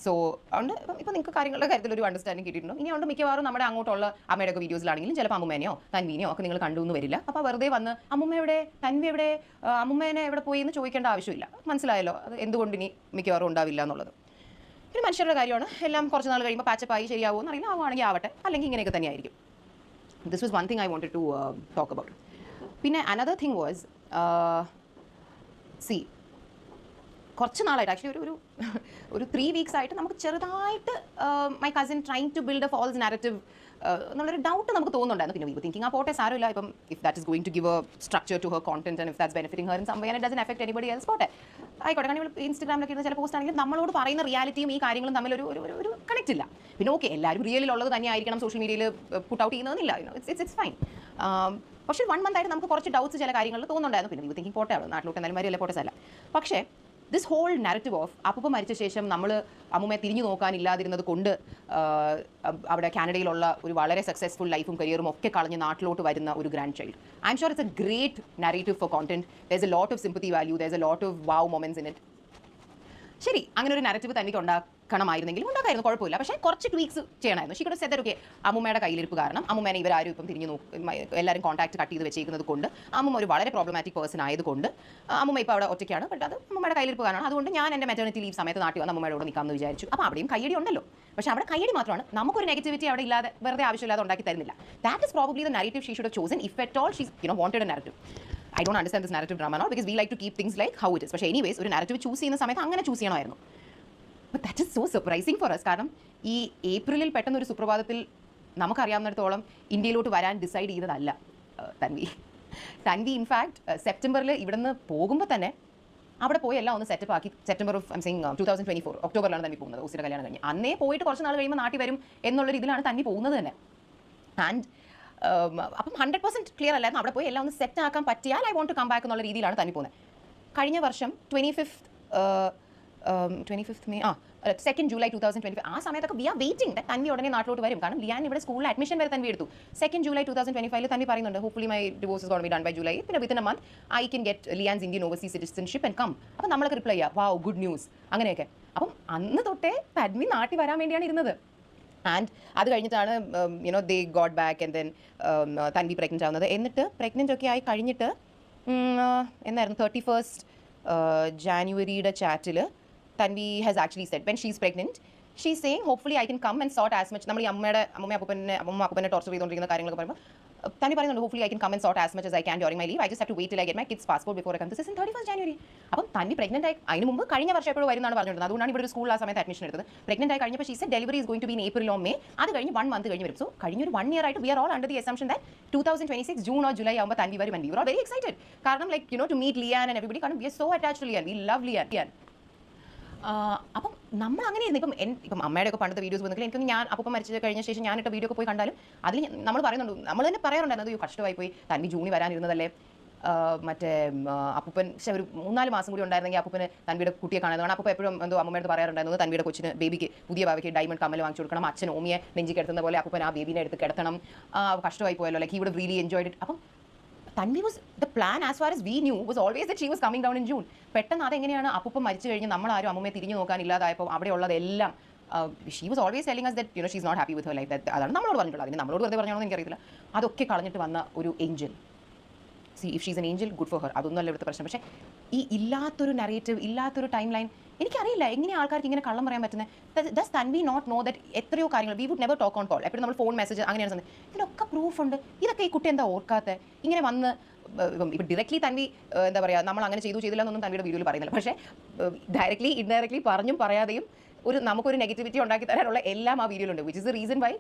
So അതുകൊണ്ട് ഇപ്പോൾ നിങ്ങൾക്ക് കാര്യങ്ങളുടെ കാര്യത്തിൽ ഒരു അണ്ടർസ്റ്റാൻഡിങ് കിട്ടിയിട്ടുണ്ടോ? ഇനി അതുകൊണ്ട് മിക്കവാറും നമ്മുടെ അങ്ങോട്ടുള്ള അമ്മയുടെയൊക്കെ വീഡിയോസിലാണെങ്കിലും ചിലപ്പോൾ അമ്മുമ്മേനെയോ തൻവീനെയോ ഒക്കെ നിങ്ങൾ കണ്ടു എന്ന് വരില്ല. അപ്പോൾ വെറുതെ വന്ന് അമ്മുമ്മ എവിടെ, തൻവി എവിടെ, അമ്മുമ്മേനെ എവിടെ പോയി എന്ന് ചോദിക്കേണ്ട ആവശ്യമില്ല. മനസ്സിലായല്ലോ അത് എന്തുകൊണ്ട് ഇനി മിക്കവാറും ഉണ്ടാവില്ല എന്നുള്ളത്. പിന്നെ മനുഷ്യരുടെ കാര്യമാണ്. എല്ലാം കുറച്ച് നാൾ കഴിയുമ്പോൾ പാച്ചപ്പായി ശരിയാവുമോ എന്നറിയില്ല. ആവുകയാണെങ്കിൽ ആവട്ടെ, അല്ലെങ്കിൽ ഇങ്ങനെയൊക്കെ തന്നെയായിരിക്കും. This was one thing I wanted to talk about. പിന്നെ അനദർ തിങ് വാസ് കുറച്ച് നാളായിട്ട് ആക്ച്വലി ഒരു 3 weeks ആയിട്ട് നമുക്ക് ചെറുതായിട്ട് my cousin trying to build a false narrative എന്നുള്ളൊരു ഡൗട്ട് നമുക്ക് തോന്നുന്നുണ്ടായിരുന്നു. പിന്നെ വി വർ തിങ്കിങ് ആ പോട്ടെ സാരമില്ല, ഇപ്പം if that is going to give a structure to her content and if that's benefiting her in some way and it doesn't affect anybody else പോട്ടെ ആയിക്കോട്ടെ. കാരണം ഇൻസ്റ്റാഗ്രാമിലൊക്കെ ഇരുന്ന ചില പോസ്റ്റ് ആണെങ്കിൽ നമ്മളോട് പറയുന്ന റിയാലിറ്റിയും ഈ കാര്യങ്ങളും തമ്മിൽ ഒരു കണക്റ്റ് ഇല്ല. പിന്നെ ഓക്കെ എല്ലാവരും റിയലിലുള്ളത് തന്നെ ആയിരിക്കണം സോഷ്യൽ മീഡിയയിൽ പുട്ട് ഔട്ട് ചെയ്യുന്നതെന്നില്ല, ഇറ്റ്സ് ഫൈൻ. പക്ഷേ 1 month ആയിട്ട് നമുക്ക് കുറച്ച് ഡൗട്ട്സ് ചില കാര്യങ്ങളിൽ തോന്നുന്നുണ്ടായിരുന്നു. പിന്നെ വി വർ തിങ്കിങ് പോട്ടെ നാട്ടിലോട്ട് എന്തായാലും വരില്ല, പോട്ടെ സാല. പക്ഷേ ദിസ് ഹോൾ നാരറ്റീവ് ഓഫ് അപ്പൂപ്പ മരിച്ച ശേഷം നമ്മൾ അമ്മൂമ്മയെ തിരിഞ്ഞു നോക്കാനില്ലാതിരുന്നത് കൊണ്ട് അവിടെ കാനഡയിലുള്ള ഒരു വളരെ സക്സസ്ഫുൾ ലൈഫും കരിയറും ഒക്കെ കളഞ്ഞ് നാട്ടിലോട്ട് വരുന്ന ഒരു grandchild. I M sure it's a great narrative for content. There is a lot of sympathy value, there is a lot of wow moments in it. ശരി, അങ്ങനെ ഒരു നാരറ്റീവ് തനിക്ക് ഉണ്ടാക്കണമായിരുന്നെങ്കിലും ഉണ്ടാക്കായിരുന്നു, കുഴപ്പമില്ല. പക്ഷേ കുറച്ച് ട്വീക്സ് ചെയ്യണമായിരുന്നു. She could said that okay, അമ്മൂമ്മയുടെ കയ്യിലിരിപ്പ് കാരണം അമ്മൂമ്മേനെ ഇവരാരും ഇപ്പം തിരിഞ്ഞു എല്ലാവരും കോൺടാക്ട് കട്ട് ചെയ്ത് വെച്ചേക്കുന്നത് കൊണ്ട് അമ്മൂമ്മ ഒരു വളരെ പ്രോബ്ലമാറ്റിക് പേഴ്സൺ ആയതുകൊണ്ട് അമ്മൂമ്മ ഇപ്പോൾ അവിടെ ഒറ്റയ്ക്കാണ്. ബട്ട് അത് അമ്മൂമ്മയുടെ കയ്യിലിരിപ്പ് കാരണം അതുകൊണ്ട് ഞാൻ എൻ്റെ മെറ്റേണിറ്റി ലീവ് സമയത്ത് നാട്ടിൽ വന്ന് അമ്മൂമ്മയോട് നിൽക്കാമെന്ന് വിചാരിച്ചു. അപ്പോൾ അവിടെയും കയ്യടി ഉണ്ടല്ലോ. പക്ഷേ അവിടെ കയ്യടി മാത്രമാണ്, നമുക്കൊരു നെഗറ്റിവിറ്റി അവിടെ ഇല്ലാതെ വെറുതെ ആവശ്യമില്ലാതെ ഉണ്ടാക്കി തരുന്നില്ല. That is probably the narrative she should have chosen if at all she wanted a narrative. I don't understand this narrative drama now because we like to keep things like how it is. പക്ഷേ anyways ഒരു narrative choose ചെയ്യുന്ന സമയത്ത് അങ്ങനെ choose ചെയ്യണമായിരുന്നു. But that is so surprising for us. കാരണം ഈ ഏപ്രിലിൽ പെട്ടെന്ന് ഒരു സുപ്രഭാതത്തിൽ നമുക്കറിയാവുന്നിടത്തോളം ഇന്ത്യയിലോട്ട് വരാൻ ഡിസൈഡ് ചെയ്തതല്ല തൻവി. ഇൻഫാക്ട് സെപ്റ്റംബറിൽ ഇവിടെ നിന്ന് പോകുമ്പോൾ തന്നെ അവിടെ പോയി എല്ലാം ഒന്ന് സെറ്റപ്പ് ആക്കി. സെപ്റ്റംബർ ഓഫ് ഐം സെയിങ് 2024 ഒക്ടോബറിലാണ് തൻവി പോകുന്നത്. ഉസിയുടെ കല്യാണം കഴിഞ്ഞ് അന്നേ പോയിട്ട് കുറച്ച് നാൾ കഴിയുമ്പോൾ നാട്ടിൽ വരും എന്നുള്ള രീതിയിലാണ് തൻവി പോകുന്നത് തന്നെ. ആൻഡ് അപ്പം 100% ക്ലിയർ അല്ലായിരുന്നു. അവിടെ പോയി എല്ലാം ഒന്ന് സെറ്റ് ആക്കാൻ പറ്റിയാൽ I want to come back എന്നുള്ള രീതിയിലാണ് തന്നി പോകുന്നത്. കഴിഞ്ഞ വർഷം 25th May 2nd July 2025 ആ സമയത്തൊക്കെ we are waiting that Tanvi ഉടനെ നാട്ടിലോട്ട് വരും. കാരണം ലിയാൻ ഇവിടെ സ്കൂളിൽ അഡ്മിഷൻ വരെ തന്വി എടുത്തു. 2nd July 2025 തന്വി പറയുന്നുണ്ട് hopefully my divorce is gonna be done by July. പിന്നെ within a month I can get Lian's Indian overseas citizenship and come. അപ്പം നമ്മളൊക്കെ റിപ്ലൈ ചെയ്യുക വാവ് ഗുഡ് ന്യൂസ് അങ്ങനെയൊക്കെ. അപ്പം അന്ന് തൊട്ടേ തന്വി നാട്ടിൽ വരാൻ വേണ്ടിയാണ് ഇരുന്നത്. ആൻഡ് അത് കഴിഞ്ഞിട്ടാണ് they got back and then Tanvi pregnant ആവുന്നത്. എന്നിട്ട് പ്രഗ്നൻ്റ് ഒക്കെ ആയി കഴിഞ്ഞിട്ട് എന്നായിരുന്നു 31st January ചാറ്റിൽ Tanvi has actually said when she is pregnant she saying hopefully I can come and sort as much. നമ്മൾ ഈ അമ്മ അപ്പൂപ്പനെ ടോർച്ചർ ചെയ്തുകൊണ്ടിരിക്കുന്ന കാര്യങ്ങളൊക്കെ പറയുമ്പോൾ തന്വി പറയുന്നുണ്ട് hopefully I can come and sort as much as I can during my leave. I just have to wait till I get my kids passport before I come. This is in 31st January. അപ്പം Tanvi pregnant ആയി അതിന് മുമ്പ് കഴിഞ്ഞ വർഷം എപ്പോഴും വരുന്നതാണ് പറഞ്ഞിരുന്നത്. അതുകൊണ്ടാണ് ഇവിടെ ഒരു സ്കൂളിൽ ആ സമയത്ത് അഡ്മിഷൻ എടുത്തത്. പ്രഗ്നൻ്റ് ആയി കഴിഞ്ഞപ്പോൾ she said delivery is going to be in April or May. അത് കഴിഞ്ഞ് 1 month കഴിഞ്ഞ് വരും. സോ കഴിഞ്ഞൊരു 1 year ആയിട്ട് we are all under the assumption that 2026 June or July ആകുമ്പോൾ തന്വി വരും. And we are all very excited. കാരണം like to meet Lian and everybody. കാരണം we are so attached to Lian. We love Lian. അപ്പം നമ്മൾ അങ്ങനെയായിരുന്നു. ഇപ്പം അമ്മയുടെ ഒക്കെ പണ്ടത്തെ വീഡിയോസ് വന്നെങ്കിൽ എനിക്ക് ഞാൻ അപ്പം മരിച്ച് കഴിഞ്ഞ ശേഷം ഞാനിട്ട വീഡിയോ ഒക്കെ പോയി കണ്ടാലും അതിൽ നമ്മൾ പറയുന്നുണ്ട്, നമ്മൾ തന്നെ പറയാറുണ്ടായിരുന്നു അയ്യോ കഷ്ടമായി പോയി തന്വി ജൂണിൽ വരാനിരുന്നതല്ലേ. മറ്റേ അപ്പൂപ്പൻ പക്ഷേ ഒരു 3-4 മാസം കൂടി ഉണ്ടായിരുന്നെങ്കിൽ അപ്പൂപ്പന് തൻവിയുടെ കുട്ടിയെ കാണുന്നതാണ്. അപ്പോൾ എപ്പോഴും എന്തോ അമ്മയുടെ പറയാറുണ്ടായിരുന്നത് തൻവിയുടെ കൊച്ചിന് ബേബിക്ക് പുതിയ ബാബയ്ക്ക് ഡയമണ്ട് കമ്മൽ വാങ്ങിച്ചു കൊടുക്കണം. അച്ഛൻ ഓമിയെ നെഞ്ചി കിടത്തുന്ന പോലെ അപ്പൂപ്പൻ ആ ബേബിനെ എടുത്ത് കിടത്തണം. കഷ്ടമായി പോയല്ലോ. Like he would really enjoyed it. അപ്പം Tanvi was the plan as far as we knew was always that she was coming down in June. പെട്ടെന്ന് അതെങ്ങനെയാണ് അപ്പൂപ്പൻ മരിച്ചു കഴിഞ്ഞ് നമ്മളാരും അമ്മയെ തിരിഞ്ഞു നോക്കാനില്ലാതായപ്പോൾ അവിടെയുള്ളതെല്ലാം she was always telling us that she is not happy with her life. അതാണ് നമ്മളോട് പറഞ്ഞിട്ടുള്ളത്. അതിന് നമ്മളോട് വെറുതെ പറഞ്ഞോന്ന് എനിക്കറിയില്ല. അതൊക്കെ കളഞ്ഞിട്ട് വന്ന ഒരു Angel. C if she's N Angel good for Har. അതൊന്നും അല്ല ഇവിടുത്തെ പ്രശ്നം. പക്ഷേ ഈ ഇല്ലാത്തൊരു നറേറ്റീവ്, ഇല്ലാത്തൊരു ടൈം ലൈൻ എനിക്കറിയില്ല എങ്ങനെയാണ് ആൾക്കാർക്ക് ഇങ്ങനെ കള്ളം പറയാൻ പറ്റുന്നത്. Does Tanvi not know that എത്രയോ കാര്യങ്ങൾ we would never talk on call. എപ്പോഴും നമ്മൾ ഫോൺ മെസ്സേജ് അങ്ങനെയാണ് സമയം ഇതിനൊക്കെ പ്രൂഫ് ഉണ്ട്. ഇതൊക്കെ ഈ കുട്ടി എന്താ ഓർക്കാത്ത ഇങ്ങനെ വന്ന് ഇപ്പം ഡയറക്ട്ലി തൻവി എന്താ പറയുക നമ്മൾ അങ്ങനെ ചെയ്തില്ല എന്നൊന്നും തൻവിയുടെ വീഡിയോയിൽ പറയുന്നില്ല. പക്ഷേ ഡയറക്ട്ലി ഇൻഡയറക്ട്ലി പറഞ്ഞും പറയാതെയും നമുക്കൊരു നെഗറ്റിവിറ്റി ഉണ്ടാക്കി തരാനുള്ള എല്ലാം ആ വീഡിയോയിലുണ്ട്. Which is the reason why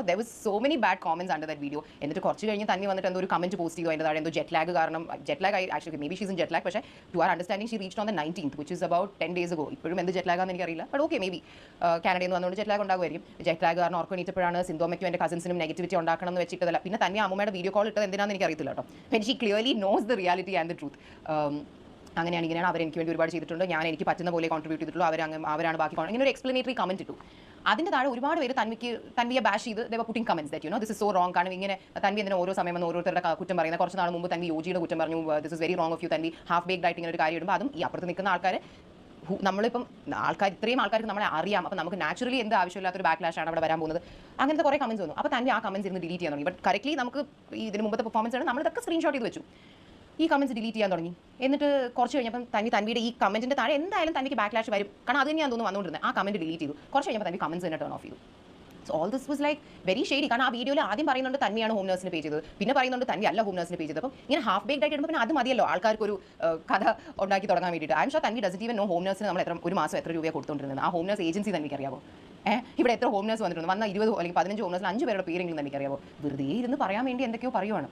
there was so many bad comments under that video. എന്നിട്ട് കുറച്ച് കഴിഞ്ഞ് തന്നി വന്നിട്ട് എന്തോ ഒരു കമന്റ് പോസ്റ്റ് ചെയ്തു. അതിൻ്റെ താഴെ എന്തോ ജെറ്റ് ലാഗ് കാരണം jet lag actually maybe she's in jet lag. പക്ഷേ to our understanding she reached on the 19th which is about 10 days ago. ഇപ്പോഴും എന്ത് ജെറ്റ് ലാഗ് ആണെന്ന് എനിക്കറിയില്ല. ബട്ട് ഓക്കെ മേ ബി കാനഡയിൽ നിന്ന് വന്നുകൊണ്ട് ജെറ്റ് ലാഗ് ഉണ്ടാകുമായിരിക്കും. ജെറ്റ് ലാഗ് കാരണം ഓർക്ക് എണീറ്റപ്പോഴാണ് സിന്ധോമയ്ക്കും എൻ്റെ കസിൻസിനും നെഗറ്റിവിറ്റി ഉണ്ടാക്കണം എന്ന് വെച്ചിട്ടല്ല. പിന്നെ തന്നെ അമ്മയുടെ വീഡിയോ കോൾ ഇട്ടത് എന്തിനാണെന്ന് എനിക്കറിയത്തില്ല കേട്ടോ. When she clearly knows the reality and the truth. അങ്ങനെയാണ് ഇങ്ങനെയാണ് അവരെനിക്ക് വേണ്ടി ഒരുപാട് ചെയ്തിട്ടുണ്ട്, ഞാൻ എനിക്ക് പറ്റുന്ന പോലെ കോൺട്രിബ്യൂട്ട് ചെയ്തിട്ടുള്ളൂ, അവരാണ് ബാക്കി ഇങ്ങനെ ഒരു എക്സ്പ്ലനേറ്ററി കമന്റ് ഇട്ടു. അതിൻ്റെ താഴെ ഒരുപാട് പേര് തൻവിയെ ബാഷ് ചെയ്ത് they were putting comments that this is so wrong. കാരണം ഇങ്ങനെ തൻവി എന്തിനാ ഓരോ സമയം വന്ന് ഓരോരുത്തരുടെ കുറ്റം പറയുന്നത്. കുറച്ച് നാൾ മുമ്പ് തൻവി യോജിയുടെ കുറ്റം പറഞ്ഞു. This is very wrong of you. Tanvi half baked ആയിട്ട് ഇങ്ങനെ ഒരു കാര്യം ഇടുമ്പോൾ അതും ഈ അപ്പുറത്ത് നിൽക്കുന്ന ആൾക്കാർ നമ്മളിപ്പം ഇത്രയും ആൾക്കാർക്ക് നമ്മളെ അറിയാം. അപ്പോൾ നമുക്ക് നാച്ചുറലി എന്ത് ആവശ്യമില്ലാത്തൊരു ബാക്ക്ലാഷ് ആണ് അവിടെ വരാൻ പോകുന്നത്. അങ്ങനത്തെ കുറേ കമന്റ്സ് വന്നു. അപ്പോൾ തൻവി ആ കമന്റ്സ് ഇരുന്ന് ഡിലീറ്റ് ചെയ്യാൻ തുടങ്ങി. ബട്ട് കറക്റ്റ്ലി നമുക്ക് ഇതിന് മുമ്പത്തെ പെർഫോമൻസ് ആണ് നമ്മളിതൊക്കെ സ്ക്രീൻഷോട്ട് ചെയ്ത് വെച്ചു. ഈ കമന്റ്സ് ഡിലീറ്റ് ചെയ്യാൻ തുടങ്ങി. എന്നിട്ട് കുറച്ച് കഴിഞ്ഞപ്പം തൻവിയുടെ ഈ കമന്റിൻ്റെ താഴെ എന്തായാലും തനിക്ക് ബാക്ക്ലാഷ് വരും. കാരണം അത് തന്നെയാണ് തോന്നുന്നു വന്നുകൊണ്ടിരുന്നത്. ആ കമന്റ് ഡിലീറ്റ് ചെയ്തു. കുറച്ച് കഴിഞ്ഞപ്പോൾ തൻവി കമന്റ്സ് തന്നെ ടേൺ ഓഫ് ചെയ്തു. So all this was like very shady. കാരണം ആ വീഡിയോയിൽ ആദ്യം പറയുന്നുണ്ട് തന്നെയാണ് ഹോം നഴ്സിന് പേ ചെയ്തത്, പിന്നെ പറയുന്നുണ്ട് തന്നെ അല്ല ഹോം നഴ്സിന് പേ ചെയ്തത്. അപ്പം ഇങ്ങനെ ഹാഫ് ബേക്ഡ് ആയിട്ട് ഇടുമ്പോൾ പിന്നെ അത് മതിയല്ലോ ആൾക്കാർക്ക് ഒരു കഥ ഉണ്ടാക്കി തുടങ്ങാൻ വേണ്ടിയിട്ട്. I M sure Tanvi doesn't even know home നഴ്സിന് നമ്മൾ ഒരു മാസം എത്ര രൂപയാണ് കൊടുത്തുകൊണ്ടിരുന്നത്. ആ ഹോം നഴ്സ് ഏജൻസി തനിക്ക് അറിയാമോ? ഇവിടെ എത്ര ഹോം നഴ്സ് വന്നിട്ടുണ്ട്? വന്ന 20 അല്ലെങ്കിൽ 15 ഹോം നഴ്സിൽ 5 പേരുടെ പേരെങ്കിലും തനിക്ക് അറിയാമോ? വെറുതെ ഇരുന്ന് പറയാൻ വേണ്ടി എന്തൊക്കെയോ പറയുവാണ്.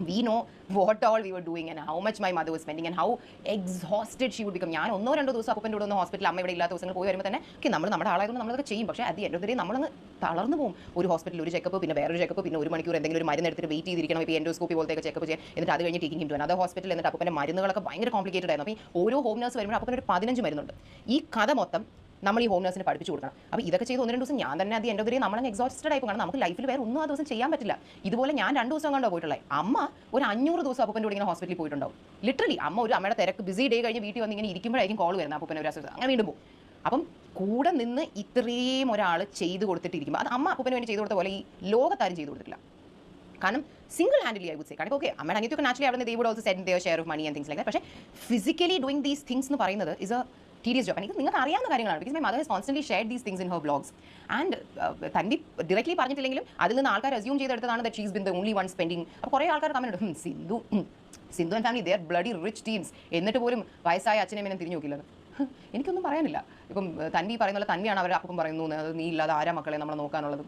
we know what all we were doing and how much my mother was spending and how exhausted she would become. ഞാൻ 1-2 ദിവസം അപ്പൻ്റെ കൂടെ ഒന്ന് ഹോസ്പിറ്റലിൽ അമ്മ ഇവിടെ ഇല്ലാത്ത ദിവസങ്ങൾ പോയി വരുമ്പോൾ തന്നെ നമ്മൾ നമ്മുടെ ആളായതുകൊണ്ട് നമ്മളതൊക്കെ ചെയ്യും. പക്ഷേ അത് എൻ്റെ ഒത്തിരി നമ്മളങ്ങ് തളർന്നു പോകും. ഒരു ഹോസ്പിറ്റലിൽ ഒരു ചെക്കപ്പ്, പിന്നെ വേറൊരു ചെക്കപ്പ്, പിന്നെ 1 മണിക്കൂർ എന്തെങ്കിലും ഒരു മരുന്ന് എടുത്തിട്ട് വെയിറ്റ് ചെയ്തിരിക്കണം. ഇപ്പോൾ എൻഡോസ്കോപ്പി പോലത്തെയൊക്കെ ചെക്കപ്പ് ചെയ്യാൻ, എന്നിട്ട് അത് കഴിഞ്ഞ് ടേക്കിംഗ് ടു അനദർ ഹോസ്പിറ്റൽ. എന്നിട്ട് അപ്പൻ്റെ മരുന്നുകളൊക്കെ ഭയങ്കര കോംപ്ലിക്കേറ്റഡ് ആയിരുന്നു. അപ്പോൾ ഈ ഓരോ ഹോം നഴ്സ് വരുമ്പോൾ അപ്പൻ്റെ ഒരു 15 മരുന്നുണ്ട്. ഈ കഥ മൊത്തം നമ്മൾ ഈ ഹോം നഴ്സിനെ പഠിപ്പിച്ചു കൊടുക്കണം. അപ്പോൾ ഇതൊക്കെ ചെയ്ത് 1-2 ദിവസം ഞാൻ തന്നെ അത് എൻ്റെ ഒത്തിരി നമ്മളങ്ങ് എക്സോസ്റ്റഡ് ആയി പോകും. കാരണം നമുക്ക് ലൈഫിൽ വേറെ ഒന്നും ആ ദിവസം ചെയ്യാൻ പറ്റില്ല. ഇതുപോലെ ഞാൻ 2 ദിവസം കണ്ടോ പോയിട്ടുള്ളത്. അമ്മ ഒരു 500 ദിവസം അപ്പൻ്റെ കൂടെ ഇങ്ങനെ ഹോസ്പിറ്റലിൽ പോയിട്ടുണ്ടാവും. ലിറ്ററലി അമ്മ ഒരു അമ്മയുടെ തിരക്ക് ബിസി ഡേ കഴിഞ്ഞ് വീട്ടിൽ വന്ന് ഇങ്ങനെ ഇരിക്കുമ്പോഴായിരിക്കും കോൾ വരുന്നത് അപ്പൻ്റെ ഒരു അസുഖം. അങ്ങനെ വീണ്ടും പോകും. അപ്പം കൂടെ നിന്ന് ഇത്രയും ഒരാൾ ചെയ്ത് കൊടുത്തിട്ടിരിക്കുമ്പോൾ അത് അമ്മ അപ്പന് വേണ്ടി ചെയ്ത് കൊടുത്ത പോലെ ഈ ലോകത്താരും ചെയ്ത് കൊടുത്തിട്ടില്ല. കാരണം single handedly I would say. കാരണം ഓക്കെ അമ്മയുടെ അനിയത്തൊക്കെ നാച്ചുറലി അവിടെ they would also send their share of money and things like that. പക്ഷേ ഫിസിക്കലി ഡൂയിങ് ദീസ് തിങ്സ് എന്ന് പറയുന്നത് ഇസ് എ tedious job. എനിക്ക് നിങ്ങൾക്ക് അറിയാവുന്ന കാര്യങ്ങളാണ്. Because my mother has constantly shared these things in her vlogs. And തന്നെ directly പറഞ്ഞിട്ടില്ലെങ്കിലും അതിൽ നിന്ന് ആൾക്കാർ അസ്യൂം ചെയ്തെടുത്തതാണ് that she is been the only one spending. അപ്പോൾ കുറേ ആൾക്കാർ കമന്റ് ഉണ്ട്, Sindhu and family they are bloody rich teams, എന്നിട്ട് പോലും വയസ്സായ അച്ഛനെ മേനെ തിരിഞ്ഞു നോക്കില്ലെന്ന്. എനിക്കൊന്നും പറയാനില്ല. ഇപ്പം തന്നി പറയുന്ന പോലെ തന്നെയാണ് അവർ അപ്പം പറയുന്നു, നീ ഇല്ലാതെ ആരാ മക്കളെ നമ്മളെ നോക്കാനുള്ളത്.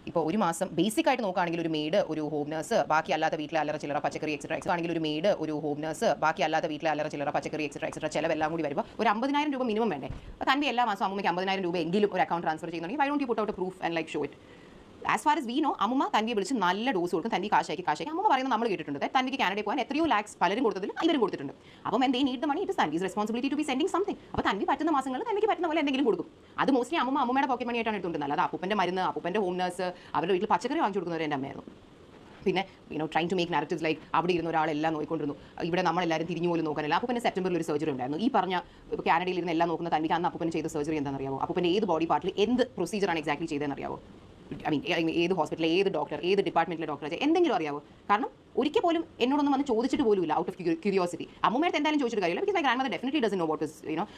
ഇപ്പോൾ ഒരു മാസം ബേസിക് ആയിട്ട് നോക്കുകയാണെങ്കിൽ ഒരു മെയ്ഡ്, ഒരു ഹോം നഴ്സ്, ബാക്കി അല്ലാത്ത വീട്ടിലെ അല്ലറ ചില്ലറ പച്ചക്കറി എക്സെട്ര ആണെങ്കിൽ ഒരു മെയ്ഡ്, ഒരു ഹോം നഴ്സ്, ബാക്കി അല്ലാത്ത വീട്ടിലെ അല്ലറ ചില്ലറ പച്ചക്കറി എക്സെട്ര ചിലവെല്ലാം കൂടി വരുമ്പോൾ ഒരു 50,000 രൂപ മിനിമം വേണ്ടേ? അപ്പോൾ തന്നെ എല്ലാ മാസം അമ്മയ്ക്ക് 50,000 രൂപ എങ്കിലും ഒരു അക്കൗണ്ട് ട്രാൻസ്ഫർ ചെയ്യുന്നുണ്ടെങ്കിൽ why don't you put out A proof and like show it. As far as we know, അമ്മ തന്നെ വിളിച്ച് നല്ല ഡോസ് കൊടുക്കും, തന്നെ കാശാക്കി അമ്മ പറയുന്നത് നമ്മൾ കേട്ടിട്ടുണ്ട്. തനിക്ക് കാനഡയിൽ പോകാൻ എത്രയോ ലാക്സ് പലരും കൊടുത്തതിൽ ഇവരും കൊടുത്തിട്ടുണ്ട്. അപ്പം എന്തേ need the money, it is Tanvi's responsibility to be sending something. അപ്പോൾ തന്നെ പറ്റുന്ന മാസങ്ങളിൽ തനിക്ക് പറ്റുന്ന പോലെ എന്തെങ്കിലും കൊടുക്കും. അത് മോസ്റ്റ്ലി അമ്മയുടെ പോക്കറ്റ് മണി ആയിട്ടാണ് എടുത്തുകൊണ്ടിരുന്നത്. അല്ലാതെ അപ്പൻ്റെ മരുന്ന്, അപ്പൻ്റെ ഹോം നഴ്സ്, അവരുടെ വീട്ടിൽ പച്ചക്കറി വാങ്ങിച്ചു കൊടുക്കുന്നവർ എൻ്റെ അമ്മയായിരുന്നു. പിന്നെ trying to make narratives like അവിടെ ഇരുന്ന ഒരാളെല്ലാം നോക്കിക്കൊണ്ടിരുന്നു, ഇവിടെ നമ്മളെല്ലാവരും തിരിഞ്ഞു പോലും നോക്കാനില്ല. അപ്പൻ്റെ സെപ്റ്റംബറിൽ ഒരു സർജറി ഉണ്ടായിരുന്നു. ഈ പറഞ്ഞ ഇപ്പോൾ കാനഡയിൽ ഇരുന്ന് എല്ലാം നോക്കുന്ന തനിക്ക് അന്ന് അപ്പന് ചെയ്ത സർജറി എന്താണെന്നറിയാമോ? അപ്പൻ്റെ ഏത് ബോഡി പാർട്ടിൽ എന്ത് പ്രൊസീജിയറാണ് എക്സാക്ട്ലി ചെയ്തതെന്നറിയാമോ? ഐ മീൻ ഏത് ഹോസ്പിറ്റലിൽ, ഏത് ഡോക്ടർ, ഏത് ഡിപ്പാർട്ട്മെൻറ്റിലെ ഡോക്ടർ, എന്തെങ്കിലും അറിയാവോ? കാരണം ഒരിക്കൽ പോലും എന്നോടൊന്നും വന്ന് ചോദിച്ചിട്ട് പോലുമില്ല, ഔട്ട് ഓഫ് ക്യൂരിയോസിറ്റി. അമ്മയുടെ എന്തായാലും ചോദിച്ചിട്ട് കാര്യമില്ല. Because my grand mother definitely doesn't no what is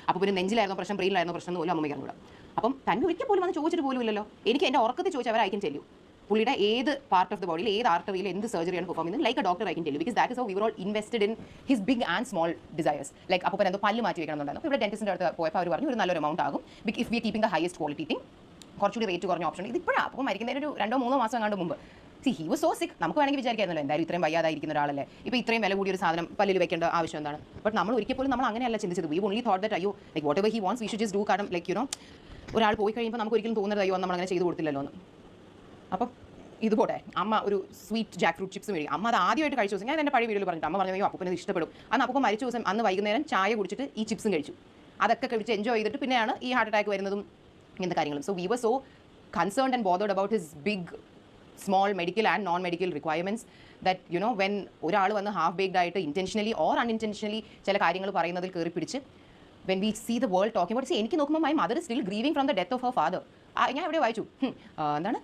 അപ്പോൾ പിന്നെ നെഞ്ചിലായിരുന്നു പ്രശ്നം, ബ്രെയിനിലായിരുന്നു പ്രശ്നം എന്ന് പോലും അമ്മയ്ക്ക് അറിഞ്ഞൂടാ. അപ്പം തന്നെ ഒരിക്കൽ പോലും വന്ന് ചോദിച്ചിട്ട് പോലും ഇല്ലല്ലോ. എനിക്ക് എൻ്റെ ഉറക്കത്തിൽ ചോദിച്ചാൽ അവർ അയക്കും ചെല്ലു പുള്ളിയുടെ ഏത് പാർട്ട് ഓഫ് ദ ബോഡിയിൽ, ഏത് ആർട്ടറിയിൽ എന്ത് സർജറിയാണ് പെർഫോം ചെയ്യുന്നത്, like a doctor I can tell you. Because that is how we were all invested in his big and small desires. Like അപ്പോൾ എന്തോ പല്ല് മാറ്റി വെക്കണമെന്നുണ്ടായിരുന്നു. അപ്പോൾ ഇവിടെ ഡെന്റിസ്റ്റിൻ്റെ അടുത്ത് പോയപ്പോൾ അവർ പറഞ്ഞു ഒരു നല്ലൊരു എമൗണ്ട് ആകും, if we keeping the highest quality thing, കുറച്ചുകൂടി റേറ്റ് കുറഞ്ഞ ഓപ്ഷൻ. ഇതിപ്പോഴാണ് അപ്പോൾ മരിക്കുന്നതിന് ഒരു 2-3 മാസം കണ്ട് മുമ്പ്. ഹി വാസ് സോ സിക്ക്. നമുക്ക് വേണമെങ്കിൽ വിചാരിക്കാമല്ലോ എന്തായാലും ഇത്രയും വയ്യാതായിരിക്കുന്ന ഒരാളല്ലേ, ഇപ്പോൾ ഇത്രയും വില കൂടിയ ഒരു സാധനം പല്ലിൽ വെക്കേണ്ട ആവശ്യം എന്താണ്? ബട്ട് നമ്മൾ ഒരിക്കൽ പോലും നമ്മൾ അങ്ങനെയല്ല ചിന്തിച്ചത്. വി ഓൺലി തോട്ട് ദാറ്റ് അയ്യോ like what ever he wants we should just do. കാരണം ലൈക്ക് ഒരാൾ പോയി കഴിയുമ്പോൾ നമുക്ക് ഒരിക്കലും തോന്നുന്നത് അയ്യോ നമ്മൾ അങ്ങനെ ചെയ്ത് കൊടുത്തില്ലല്ലോ എന്ന്. അപ്പം ഇതുപോട്ടെ അമ്മ ഒരു സ്വീറ്റ് ജാക്ക് ഫ്രൂട്ട് ചിപ്സ് മേടിക്കും. അമ്മ അത് ആദ്യമായിട്ട് കഴിച്ച ദിവസം ഞാൻ എൻ്റെ പഴയ വീഡിയോയിൽ പറഞ്ഞിട്ട് അമ്മ പറഞ്ഞു അപ്പൂപ്പനെ ഇഷ്ടപ്പെടും. അന്ന് അപ്പൂപ്പൻ മരിച്ച ദിവസം അന്ന് വൈകുന്നേരം ചായ കുടിച്ചിട്ട് ഈ ചിപ്സും കഴിച്ചു. അതൊക്കെ കഴിച്ച് എൻജോയ് ചെയ്തിട്ട് പിന്നെയാണ് ഈ ഹാർട്ട് അറ്റാക്ക് വരുന്നതും ഇങ്ങനത്തെ കാര്യങ്ങളും. So we were so concerned and bothered about his big, small medical and non-medical requirements that when ഒരാൾ വന്ന് ഹാഫ് ബേക്ഡ് ആയിട്ട് intentionally or unintentionally ചില കാര്യങ്ങൾ പറയുന്നതിൽ കയറി പിടിച്ച് when we see the world talking about, എനിക്ക് നോക്കുമ്പോൾ my mother is still grieving from the death of her father. ഞാൻ എവിടെ വായിച്ചു എന്താണ്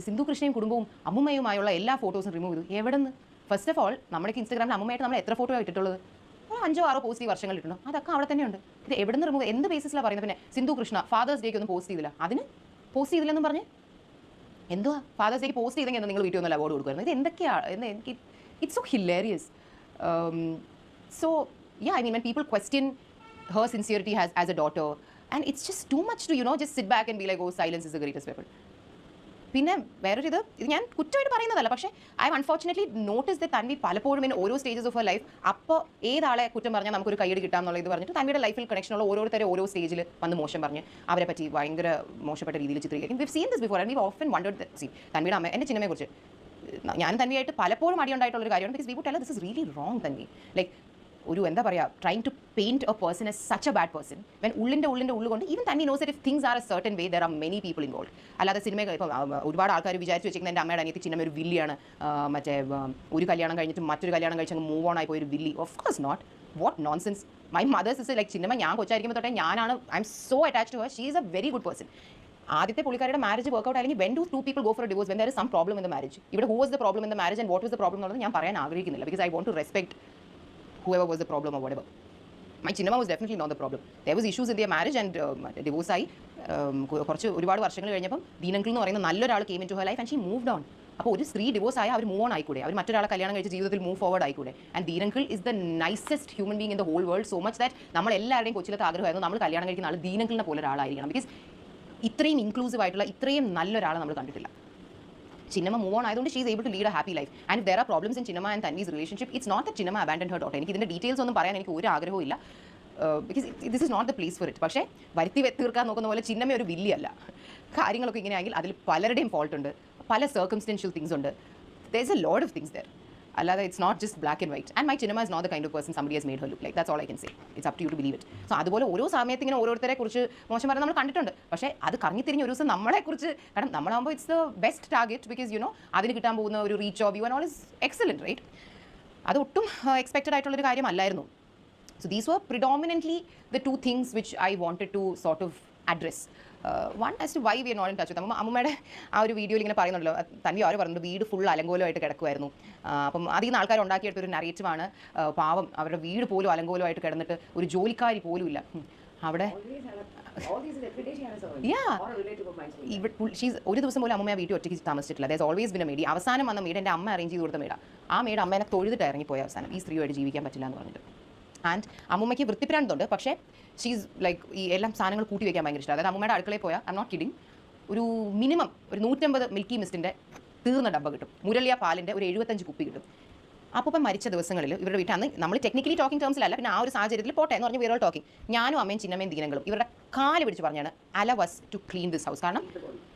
സിന്ധു കൃഷ്ണയും കുടുംബവും അമ്മുമ്മയുമായുള്ള എല്ലാ ഫോട്ടോസും റിമൂവ് ചെയ്തു. എവിടെ നിന്ന്? ഫസ്റ്റ് ഓഫ് ഓൾ നമ്മുടെ ഇൻസ്റ്റാഗ്രാമിൽ അമ്മയായിട്ട് നമ്മൾ എത്ര ഫോട്ടോ ഇട്ടിട്ടുള്ളത്? 5-6 പോസ്റ്റ് ഈ വർഷങ്ങൾ ഇട്ടിട്ടുണ്ട്. അതൊക്കെ അവിടെ തന്നെയുണ്ട്. ഇത് എവിടെ നിന്ന് റിമൂവ്, എന്ത് ബേസിസിലാണ് പറയുന്നത്? പിന്നെ സിന്ധു കൃഷ്ണ ഫാദേഴ്സ് ഡേക്ക് ഒന്നും പോസ്റ്റ് ചെയ്തില്ല, അതിന് പോസ്റ്റ് ചെയ്തില്ലെന്നും പറഞ്ഞ് എന്തുവാ? ഫാദേഴ്സ് ഡേക്ക് പോസ്റ്റ് ചെയ്തെങ്കിൽ നിങ്ങൾ വീട്ടിൽ ഒന്നും അവാർഡ് കൊടുക്കുമായിരുന്നു. ഇത് എന്തൊക്കെയാണ് എന്ന് എനിക്ക് it's so hilarious. So yeah I mean when people question her sincerity as a daughter and it's just too much to just sit back and be like oh silence is the greatest weapon. പിന്നെ വേറൊരു ഇത് ഞാൻ കുറ്റമായിട്ട് പറയുന്നതല്ല, പക്ഷേ I have unfortunately notice that Tanvi പലപ്പോഴും in ഓരോ stages of A life അപ്പോൾ ഏതാളെ കുറ്റം പറഞ്ഞാൽ നമുക്കൊരു കൈയ്യടി കിട്ടാമെന്നുള്ള ഇത് പറഞ്ഞിട്ട് തൻവിയുടെ ലൈഫിൽ കണക്ഷനുള്ള ഓരോരുത്തരെ ഓരോ സ്റ്റേജിൽ വന്ന് മോശം പറഞ്ഞ് അവരെ പറ്റി ഭയങ്കര മോശപ്പെട്ട രീതിയിൽ ചിത്രീകരിക്കും. We've seen this before and we often wondered see തൻവിയുടെ അമ്മ എൻ്റെ ചിന്നമ്മയെക്കുറിച്ച് ഞാൻ തൻവിയായിട്ട് പലപ്പോഴും അടിയുണ്ടായിട്ടുള്ളൊരു കാര്യമാണ്. Because we would tell this is really wrong Tanvi. Like ഒരു എന്താ പറയുക trying to paint a person as such a bad person when ഉള്ളിൻ്റെ ഉള്ളുകൊണ്ട് even Tanvi knows that if things are a certain way there are many people involve. അല്ലാതെ cinema ഇപ്പോൾ ഒരുപാട് ആൾക്കാർ വിചാരിച്ച് വെച്ചിരിക്കുന്ന എൻ്റെ അമ്മയുടെ അനിയത്തി ചിന്നമ്മ ഒരു വില്ലിയാണ്, മറ്റേ ഒരു കല്യാണം കഴിഞ്ഞിട്ട് മറ്റൊരു കല്യാണം കഴിച്ച് അങ്ങ് മൂവ് ഓൺ ആയി പോയൊരു വില്ലി. Of course not. What nonsense. My mother sister like Chinnamma ഞാൻ കൊച്ചായിരിക്കുമ്പോൾ തൊട്ടേ ഞാനാണ് I am so attached to her. She is a very good person. ആദ്യത്തെ പുള്ളിക്കാരുടെ മാരേജ് വർക്കൗട്ട് അല്ലെങ്കിൽ when do two people go for a divorce when there is some problem in the marriage. ഇവിടെ who was the problem in the marriage and what was the problem എന്നുള്ളത് ഞാൻ പറയാൻ ആഗ്രഹിക്കുന്നില്ല. Because I want to respect whoever was the problem or whatever. My Chinnamma was definitely not the problem. There was issues in their marriage and divorce ആയി കുറച്ച് ഒരുപാട് വർഷങ്ങൾ കഴിഞ്ഞപ്പം ദീനങ്കിൾ എന്ന് പറയുന്ന നല്ലൊരാൾ came into her life and she moved on. അപ്പോൾ ഒരു സ്ത്രീ ഡിവോഴ്സ് ആയാൽ അവർ മൂവ് ഓൺ ആയിക്കൂടെ, അവർ മറ്റൊരാളെ കല്യാണം കഴിച്ച് ജീവിതത്തിൽ മൂവ് ഫോർവേഡ് ആയിക്കൂടെ. And the uncle is the nicest human being in the whole world. So much that നമ്മൾ എല്ലാവരുടെയും കൊച്ചിലത്തെ ആഗ്രഹമായിരുന്നു നമ്മൾ കല്യാണം കഴിക്കുന്ന ആൾ ദീനങ്കിളിനെ പോലെ ഒരാളായിരിക്കണം. ബിക്കോസ് ഇത്രയും ഇൻക്ലൂസീവ് ആയിട്ടുള്ള ഇത്രയും നല്ലൊരാളെ നമ്മൾ കണ്ടിട്ടില്ല. Chinnamma move on ആയതുകൊണ്ട് she is able to lead a happy life. And if there are problems in Chinnamma and Tanvi's relationship, it's not that Chinnamma abandoned her daughter. എനിക്ക് ഇതിൻ്റെ ഡീറ്റെയിൽസ് ഒന്നും പറയാൻ എനിക്ക് ഒരു ആഗ്രഹവും ഇല്ല, because this is not the place for it. പക്ഷേ വരുത്തി തീർക്കാൻ നോക്കുന്ന പോലെ ചിന്നമ്മ ഒരു വില്ലിയല്ല. കാര്യങ്ങളൊക്കെ ഇങ്ങനെയാണെങ്കിൽ അതിൽ പലരുടെയും ഫോൾട്ട് ഉണ്ട്, പല സർക്കംസ്റ്റൻഷ്യൽ തിങ്സ് ഉണ്ട്. There is a lot of things there. അല്ലാതെ it's not just black and white. And my Chinnamma is not the kind of person somebody has made her look like. That's all I can say. It's up to you to believe it. So അതുപോലെ ഓരോ സമയത്ത് ഇങ്ങനെ ഓരോരുത്തരെ കുറിച്ച് മോശം പറയാൻ നമ്മൾ കണ്ടിട്ടുണ്ട്. പക്ഷേ അത് കറങ്ങിത്തിരിഞ്ഞ് ഒരു ദിവസം നമ്മളെക്കുറിച്ച്, കാരണം നമ്മളാകുമ്പോൾ it's the best target, because you know അതിന് കിട്ടാൻ പോകുന്ന ഒരു reach of you and all is excellent, right? അത് ഒട്ടും എക്സ്പെക്റ്റഡ് ആയിട്ടുള്ളൊരു കാര്യമല്ലായിരുന്നു. So these were predominantly the two things which I wanted to sort of address. One as to why we are not in touch with them. അമ്മൂമ്മയുടെ ആ ഒരു വീഡിയോയിൽ ഇങ്ങനെ പറയുന്നുണ്ടല്ലോ, തന്നെ ആര് പറഞ്ഞിട്ട് വീട് ഫുൾ അലങ്കോലമായിട്ട് കിടക്കുമായിരുന്നു. അപ്പം അതിൽ നിന്ന് ആൾക്കാർ ഉണ്ടാക്കിയെടുത്തൊരു നറേറ്റീവാണ്, പാവം അവരുടെ വീട് പോലും അലങ്കോലമായിട്ട് കിടന്നിട്ട് ഒരു ജോലിക്കാരി പോലും ഇല്ല അവിടെ. ഒരു ദിവസം പോലും അമ്മ വീട്ടിൽ ഒറ്റയ്ക്ക് താമസിച്ചിട്ടില്ല. There always been a maid. അവസാനം വന്ന മെയ്ഡ് എൻ്റെ അമ്മ അറേഞ്ച് ചെയ്ത് കൊടുത്ത മെയ്ഡാണ്. ആ മെയ്ഡ് അമ്മേനെ തൊഴുതിട്ട് ഇറങ്ങിപ്പോയ അവസാനം ഈ സ്ത്രീയുമായിട്ട് ജീവിക്കാൻ പറ്റില്ല എന്ന് പറഞ്ഞിട്ട്. ആൻഡ് അമ്മൂമ്മയ്ക്ക് വൃത്തിപ്രാന്തുണ്ട്, പക്ഷേ ഷീസ് ലൈക്ക് ഈ എല്ലാം സാധനങ്ങൾ കൂട്ടി വയ്ക്കാൻ ഭയങ്കര ഇഷ്ടമാണ്. അതായത് അമ്മൂമ്മയുടെ അടുക്കളയിൽ പോയാൽ, ഐ എം നോട്ട് കിഡിങ്, ഒരു മിനിമം ഒരു 150 മിൽക്കി മിസ്റ്റിൻ്റെ തീർന്ന ഡബ്ബ കിട്ടും, മുരളിയ പാലിൻ്റെ ഒരു 75 കുപ്പി കിട്ടും. അപ്പം മരിച്ച ദിവസങ്ങളിൽ ഇവരുടെ വീട്ടിൽ അന്ന് നമ്മൾ ടെക്നിക്കലി ടോക്കിംഗ് ടേംസിലല്ല, പിന്നെ ആ ഒരു സാഹചര്യത്തിൽ പോട്ടെ എന്ന് പറഞ്ഞ് വേറെ ടോക്കിംഗ്, ഞാനും അമ്മയും ചിന്നമ്മയും ദീനങ്ങളും ഇവരുടെ കാല് പിടിച്ച് പറഞ്ഞാണ് allow us to clean this house. കാരണം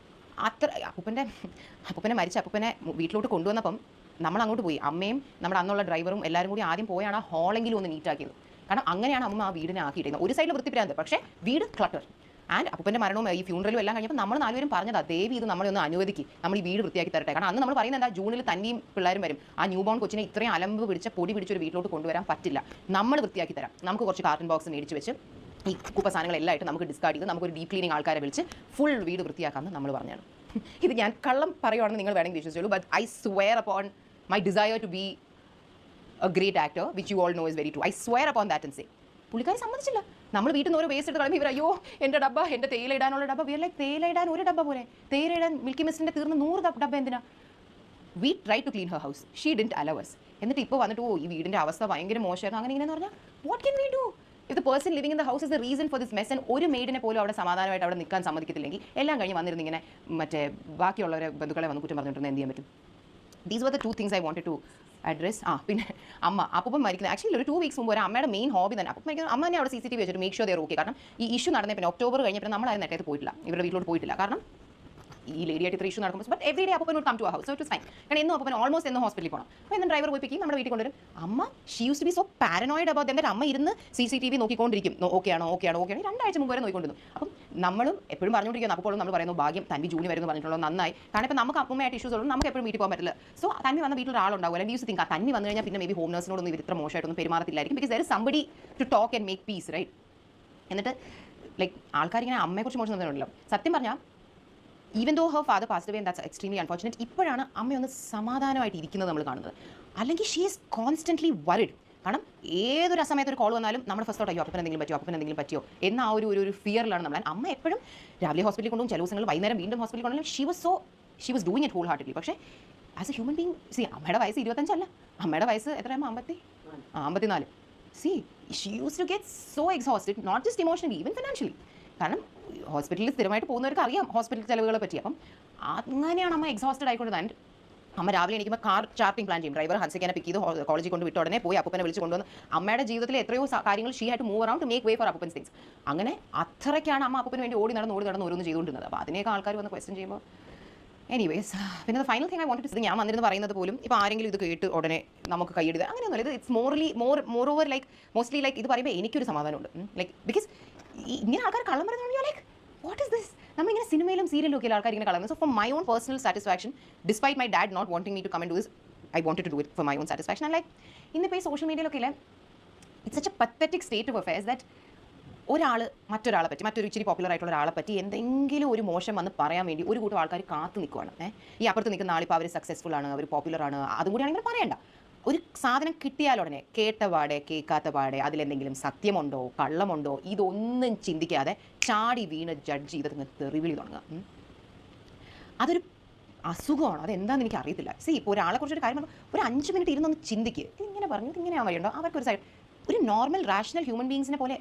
അത്ര അപ്പൂപ്പനെ മരിച്ച അപ്പൂപ്പനെ വീട്ടിലോട്ട് കൊണ്ടുവന്നപ്പം നമ്മൾ അങ്ങോട്ട് പോയി, അമ്മയും നമ്മുടെ അന്നുള്ള ഡ്രൈവറും എല്ലാവരും കൂടി ആദ്യം പോയാണ് ആ ഹോളെങ്കിലും ഒന്ന് നീറ്റാക്കിയത്. കാരണം അങ്ങനെയാണ് അമ്മ ആ വീടിനെ ആക്കിയിട്ടിരുന്നത്. ഒരു സൈഡിൽ വൃത്തിപ്രാന്ത്, പക്ഷേ വീട് ക്ലട്ടർ. ആൻഡ് അപ്പൂപ്പൻ്റെ മരണവും ഈ ഫ്യൂണറലും എല്ലാം കഴിഞ്ഞപ്പോൾ നമ്മൾ 4 പേരും പറഞ്ഞതാ, ദേവി ഇത് നമ്മളൊന്ന് അനുവദിക്കും, നമ്മൾ ഈ വീട് വൃത്തിയാക്കി തരട്ടെ. കാരണം അന്ന് നമ്മൾ പറയുന്നത് എന്താ, ജൂണിൽ തന്നെയും പിള്ളേരും വരും, ആ ന്യൂ ബോൺ കൊച്ചിനെ ഇത്രയും അലമ്പ് പിടിച്ച പൊടി പിടിച്ചൊരു വീട്ടിലോട്ട് കൊണ്ടുവരാൻ പറ്റില്ല, നമ്മൾ വൃത്തിയാക്കി തരാം. നമുക്ക് കുറച്ച് കാർട്ടൺ ബോക്സ് മേടിച്ച് വെച്ച് ഈ കുപ്പ സാധനങ്ങളെല്ലാം ആയിട്ട് നമുക്ക് ഡിസ്കാർഡ് ചെയ്ത് നമുക്കൊരു ഡീപ് ക്ലീനിങ് ആൾക്കാരെ വിളിച്ച് ഫുൾ വീട് വൃത്തിയാക്കാമെന്ന് നമ്മൾ പറഞ്ഞാണ്. ഇത് ഞാൻ കള്ളം പറയുവാണെന്ന് നിങ്ങൾ വേണമെങ്കിൽ വിശ്വസിച്ചോളൂ, but I swear upon my desire to be a great actor, which you all know is very true. I swear upon that and say. പുള്ളിക്കാരി സമ്മതിച്ചില്ല. നമ്മൾ വീട്ടിൽ നിന്ന് ഓരോ വേസ്റ്റ് എടുത്ത് കളയുമ്പോൾ ഇവർ അയ്യോ എൻ്റെ ഡബ്ബ, എൻ്റെ തേയില ഇടാനുള്ള ഡബ്ബ. വീട്ടിലെ തേയില ഇടാൻ ഒരു ഡബ്ബ പോലെ, തേയില ഇടാൻ മിൽക്കി മിസ്റ്റിൻ്റെ തീർന്ന് 100 ഡബ്ബ എന്തിനാ? We try to clean her house, she didn't allow us. എന്നിട്ട് ഇപ്പോൾ വന്നിട്ട് ഈ വീടിൻ്റെ അവസ്ഥ ഭയങ്കര മോശമായിരുന്നു അങ്ങനെ ഇങ്ങനെയെന്ന് പറഞ്ഞാൽ what can we do? If the person living in the house is the reason for this mess. And ഒരു മെയ്ഡിനെ പോലും അവിടെ സമാധാനമായിട്ട് അവിടെ നിൽക്കാൻ സമ്മതിക്കത്തില്ലെങ്കിൽ എല്ലാം കഴിഞ്ഞ് വന്നിരുന്ന് ഇങ്ങനെ മറ്റേ ബാക്കിയുള്ളവരെ ബന്ധുക്കളെ വന്ന് കുറ്റം പറഞ്ഞിട്ടുണ്ടെന്ന് എന്ത് ചെയ്യാൻ പറ്റും? These were the two things I wanted to address. പിന്നെ അപ്പം മരിക്കുന്നത് ആക്ച്വലി ഒരു 2 weeks മുമ്പ് ഒരു അമ്മയുടെ മെയിൻ ഹോബി തന്നെ. അപ്പം മരിക്കുന്നത് അമ്മ തന്നെ അവിടെ CCTV വെച്ചിട്ട് make sure they are okay. കാരണം ഈ ഇഷ്യൂ നടന്ന പിന്നെ ഒക്ടോബർ കഴിഞ്ഞപ്പോൾ നമ്മളായിരുന്നു നെറ്റത്ത് പോയിട്ടില്ല, ഇവരുടെ വീട്ടിലോട്ട് പോയിട്ടില്ല. കാരണം ഈ ലേഡിയായിട്ട് ഇത്ര ഇഷ്യൂ നടക്കുമ്പോൾ ബട്ട് എവറി ഡേ അപ്പൻ വുഡ് കം ടു ആ house, so it was fine. കാരണം എന്നും അപ്പൻ ഓൾമോസ്റ്റ് എന്നും ഹോസ്പിറ്റലിൽ പോകണം. അപ്പോൾ എന്നും ഡ്രൈവർ പോയി പിക്കും നമ്മുടെ വീട്ടിൽ കൊണ്ടുവരും. അമ്മ she use to be so paranoid about them that അമ്മ ഇരുന്ന് CCTV നോക്കിക്കൊണ്ടിരിക്കും, ഓക്കെ ആണോ 2 ആഴ്ച മുമ്പ് വരെ നോക്കിക്കൊണ്ടിരുന്നു. അപ്പം നമ്മളും എപ്പോഴും പറഞ്ഞുകൊണ്ടിരിക്കുന്നു, അപ്പോഴും നമ്മൾ പറയുന്നു ഭാഗ്യം തൻവി ജൂണി വരുന്നു പറഞ്ഞിട്ടുള്ളത് നന്നായി. കാരണം ഇപ്പോൾ നമുക്ക് അപ്പുമ്മയായിട്ട് ഇഷ്യൂസ് ഉള്ളൂ, നമുക്ക് എപ്പോഴും വീട്ടിൽ പോകാൻ പറ്റില്ല. സോ തൻവി വന്ന വീട്ടിൽ ഒരാളുണ്ടാവും. അല്ലെങ്കിൽ യൂസ് തിങ്ക് ആ തൻവി വന്നു കഴിഞ്ഞാൽ പിന്നെ മേ ബി ഹോം നഴ്സിനോടൊന്നും ഇവർ ഇത്ര മോശമായിട്ടൊന്നും പെരുമാറത്തില്ലായിരിക്കും, because there is somebody to talk and make peace, right? എന്നിട്ട് ലൈക്ക് ആൾക്കാരിങ്ങനെ അമ്മയെക്കുറിച്ച് മോശം തന്നിട്ടുണ്ടല്ലോ. സത്യം പറഞ്ഞാൽ even though her father passed away and that's extremely unfortunate, ഇപ്പോഴാണ് അമ്മയൊന്ന് സമാധാനമായിട്ട് ഇരിക്കുന്നത് നമ്മൾ കാണുന്നത്. അല്ലെങ്കിൽ ഷീ ഈസ് കോൺസ്റ്റൻ്റ്ലി വറിഡ്. കാരണം ഏതൊരു സമയത്ത് ഒരു കോൾ വന്നാലും നമ്മുടെ ഫസ്റ്റ് തോട്ട് അയ്യോ അപ്പൻ എന്തെങ്കിലും പറ്റിയോ എന്ന ആ ഒരു ഫിയറിലാണ് നമ്മൾ. അമ്മ എപ്പോഴും രാവിലെ ഹോസ്പിറ്റലിൽ കൊണ്ടും ചില ദിവസങ്ങൾ വൈകുന്നേരം വീണ്ടും ഹോസ്പിറ്റലിൽ കൊണ്ടും she was doing it wholeheartedly. പക്ഷേ ആസ് എ ഹ്യൂമൻ ബീങ് അമ്മയുടെ വയസ്സ് 25 അല്ല, അമ്മയുടെ വയസ്സ് എത്രയാകുമ്പോൾ 54. She use to get so exhausted, not just emotionally even financially. കാരണം ഹോസ്പിറ്റലിൽ സ്ഥിരമായിട്ട് പോകുന്നവർക്ക് അറിയാം ഹോസ്പിറ്റൽ ചിലവുകളെ പറ്റി. അപ്പം അങ്ങനെയാണ് അമ്മ എക്സോസ്റ്റഡ് ആയിക്കൊണ്ട്. ആൻഡ് അമ്മ രാവിലെ എണീക്കുമ്പോൾ കാർ ചാർട്ടിംഗ് പ്ലാൻ ചെയ്യും. ഡ്രൈവർ ഹൻസിക്കാനെ പിക്ക് ചെയ്ത് കോളേജിൽ കൊണ്ട് വിട്ട് ഉടനെ പോയി അപ്പനെ വിളിച്ച് കൊണ്ടുവന്ന് അമ്മയുടെ ജീവിതത്തിലെ എത്രയോ കാര്യങ്ങൾ she had to move around to make way for happens things. അങ്ങനെ അത്രയ്ക്കാണ് അമ്മ അപ്പന് വേണ്ടി ഓടി നടന്ന് ഓരോന്ന് ചെയ്തുകൊണ്ടിരുന്നത്. അപ്പോൾ അതിനേക്ക് ആൾക്കാർ വന്ന് ക്വസ്റ്റ്യൻ ചെയ്യുമ്പോൾ എനിവേസ്. പിന്നെ final thing I wanted to say, ഞാൻ വന്നിരുന്ന് പറയുന്നത് പോലും ഇപ്പോൾ ആരെങ്കിലും ഇത് കേട്ട് ഉടനെ നമുക്ക് കൈയെടുത്ത് അങ്ങനെയൊന്നുമില്ല. ഇത് it's more over like mostly like ഇത് പറയുമ്പോൾ എനിക്കൊരു സമാധാനമുണ്ട്. ലൈക്ക് ബിക്കോസ് ഇങ്ങനെ ആൾക്കാർ കള്ളം പറയുന്നത് ലൈക്ക് വാട്ട് ഇസ് ദിസ്? നമ്മളിങ്ങനെ സിനിമയിലും സീരിയലും ഒക്കെ ആൾക്കാർ ഇങ്ങനെ കളയുന്നത്. So for my own personal satisfaction, despite my dad not wanting me to come and do this, I wanted to do it for my own satisfaction. And like ഇന്നിപ്പോൾ ഈ social മീഡിയയിലൊക്കെ ഇല്ലേ, it's such a pathetic state of affairs that ഒരാൾ മറ്റൊരാളെ പറ്റി, മറ്റൊരു ഇച്ചിരി popular ആയിട്ടുള്ള ഒരാളെ പറ്റി എന്തെങ്കിലും ഒരു മോശം വന്ന് പറയാൻ വേണ്ടി ഒരു കൂട്ടം ആൾക്കാർ കാത്തു നിൽക്കുവാണ്. ഈ അപ്പുറത്ത് നിൽക്കുന്ന ആളിപ്പോൾ അവർ സക്സസ്ഫുൾ ആണ്, അവർ പോപ്പുലർ ആണ്, അതും കൂടി ആണെങ്കിൽ പറയണ്ട. ഒരു സാധനം കിട്ടിയാലുടനെ കേട്ട പാടെ കേൾക്കാത്ത പാടെ അതിലെന്തെങ്കിലും സത്യമുണ്ടോ കള്ളമുണ്ടോ ഇതൊന്നും ചിന്തിക്കാതെ ചാടി വീണ് ജഡ്ജ് ചെയ്ത് തെറിവിളി തുടങ്ങുക. അതൊരു അസുഖമാണ്. അതെന്താണെന്ന് എനിക്ക് അറിയത്തില്ല. ഇപ്പോൾ ഒരാളെ കുറിച്ചൊരു കാര്യം ഒരു 5 മിനിറ്റ് ഇരുന്നൊന്ന് ചിന്തിക്കുക, ഇതിങ്ങനെ പറഞ്ഞു ഇതിങ്ങനെ വഴിയുണ്ടോ. അവർക്കൊരു സൈഡ് ഒരു നോർമൽ റാഷണൽ ഹ്യൂമൻ ബീങ്സിനെ പോലെ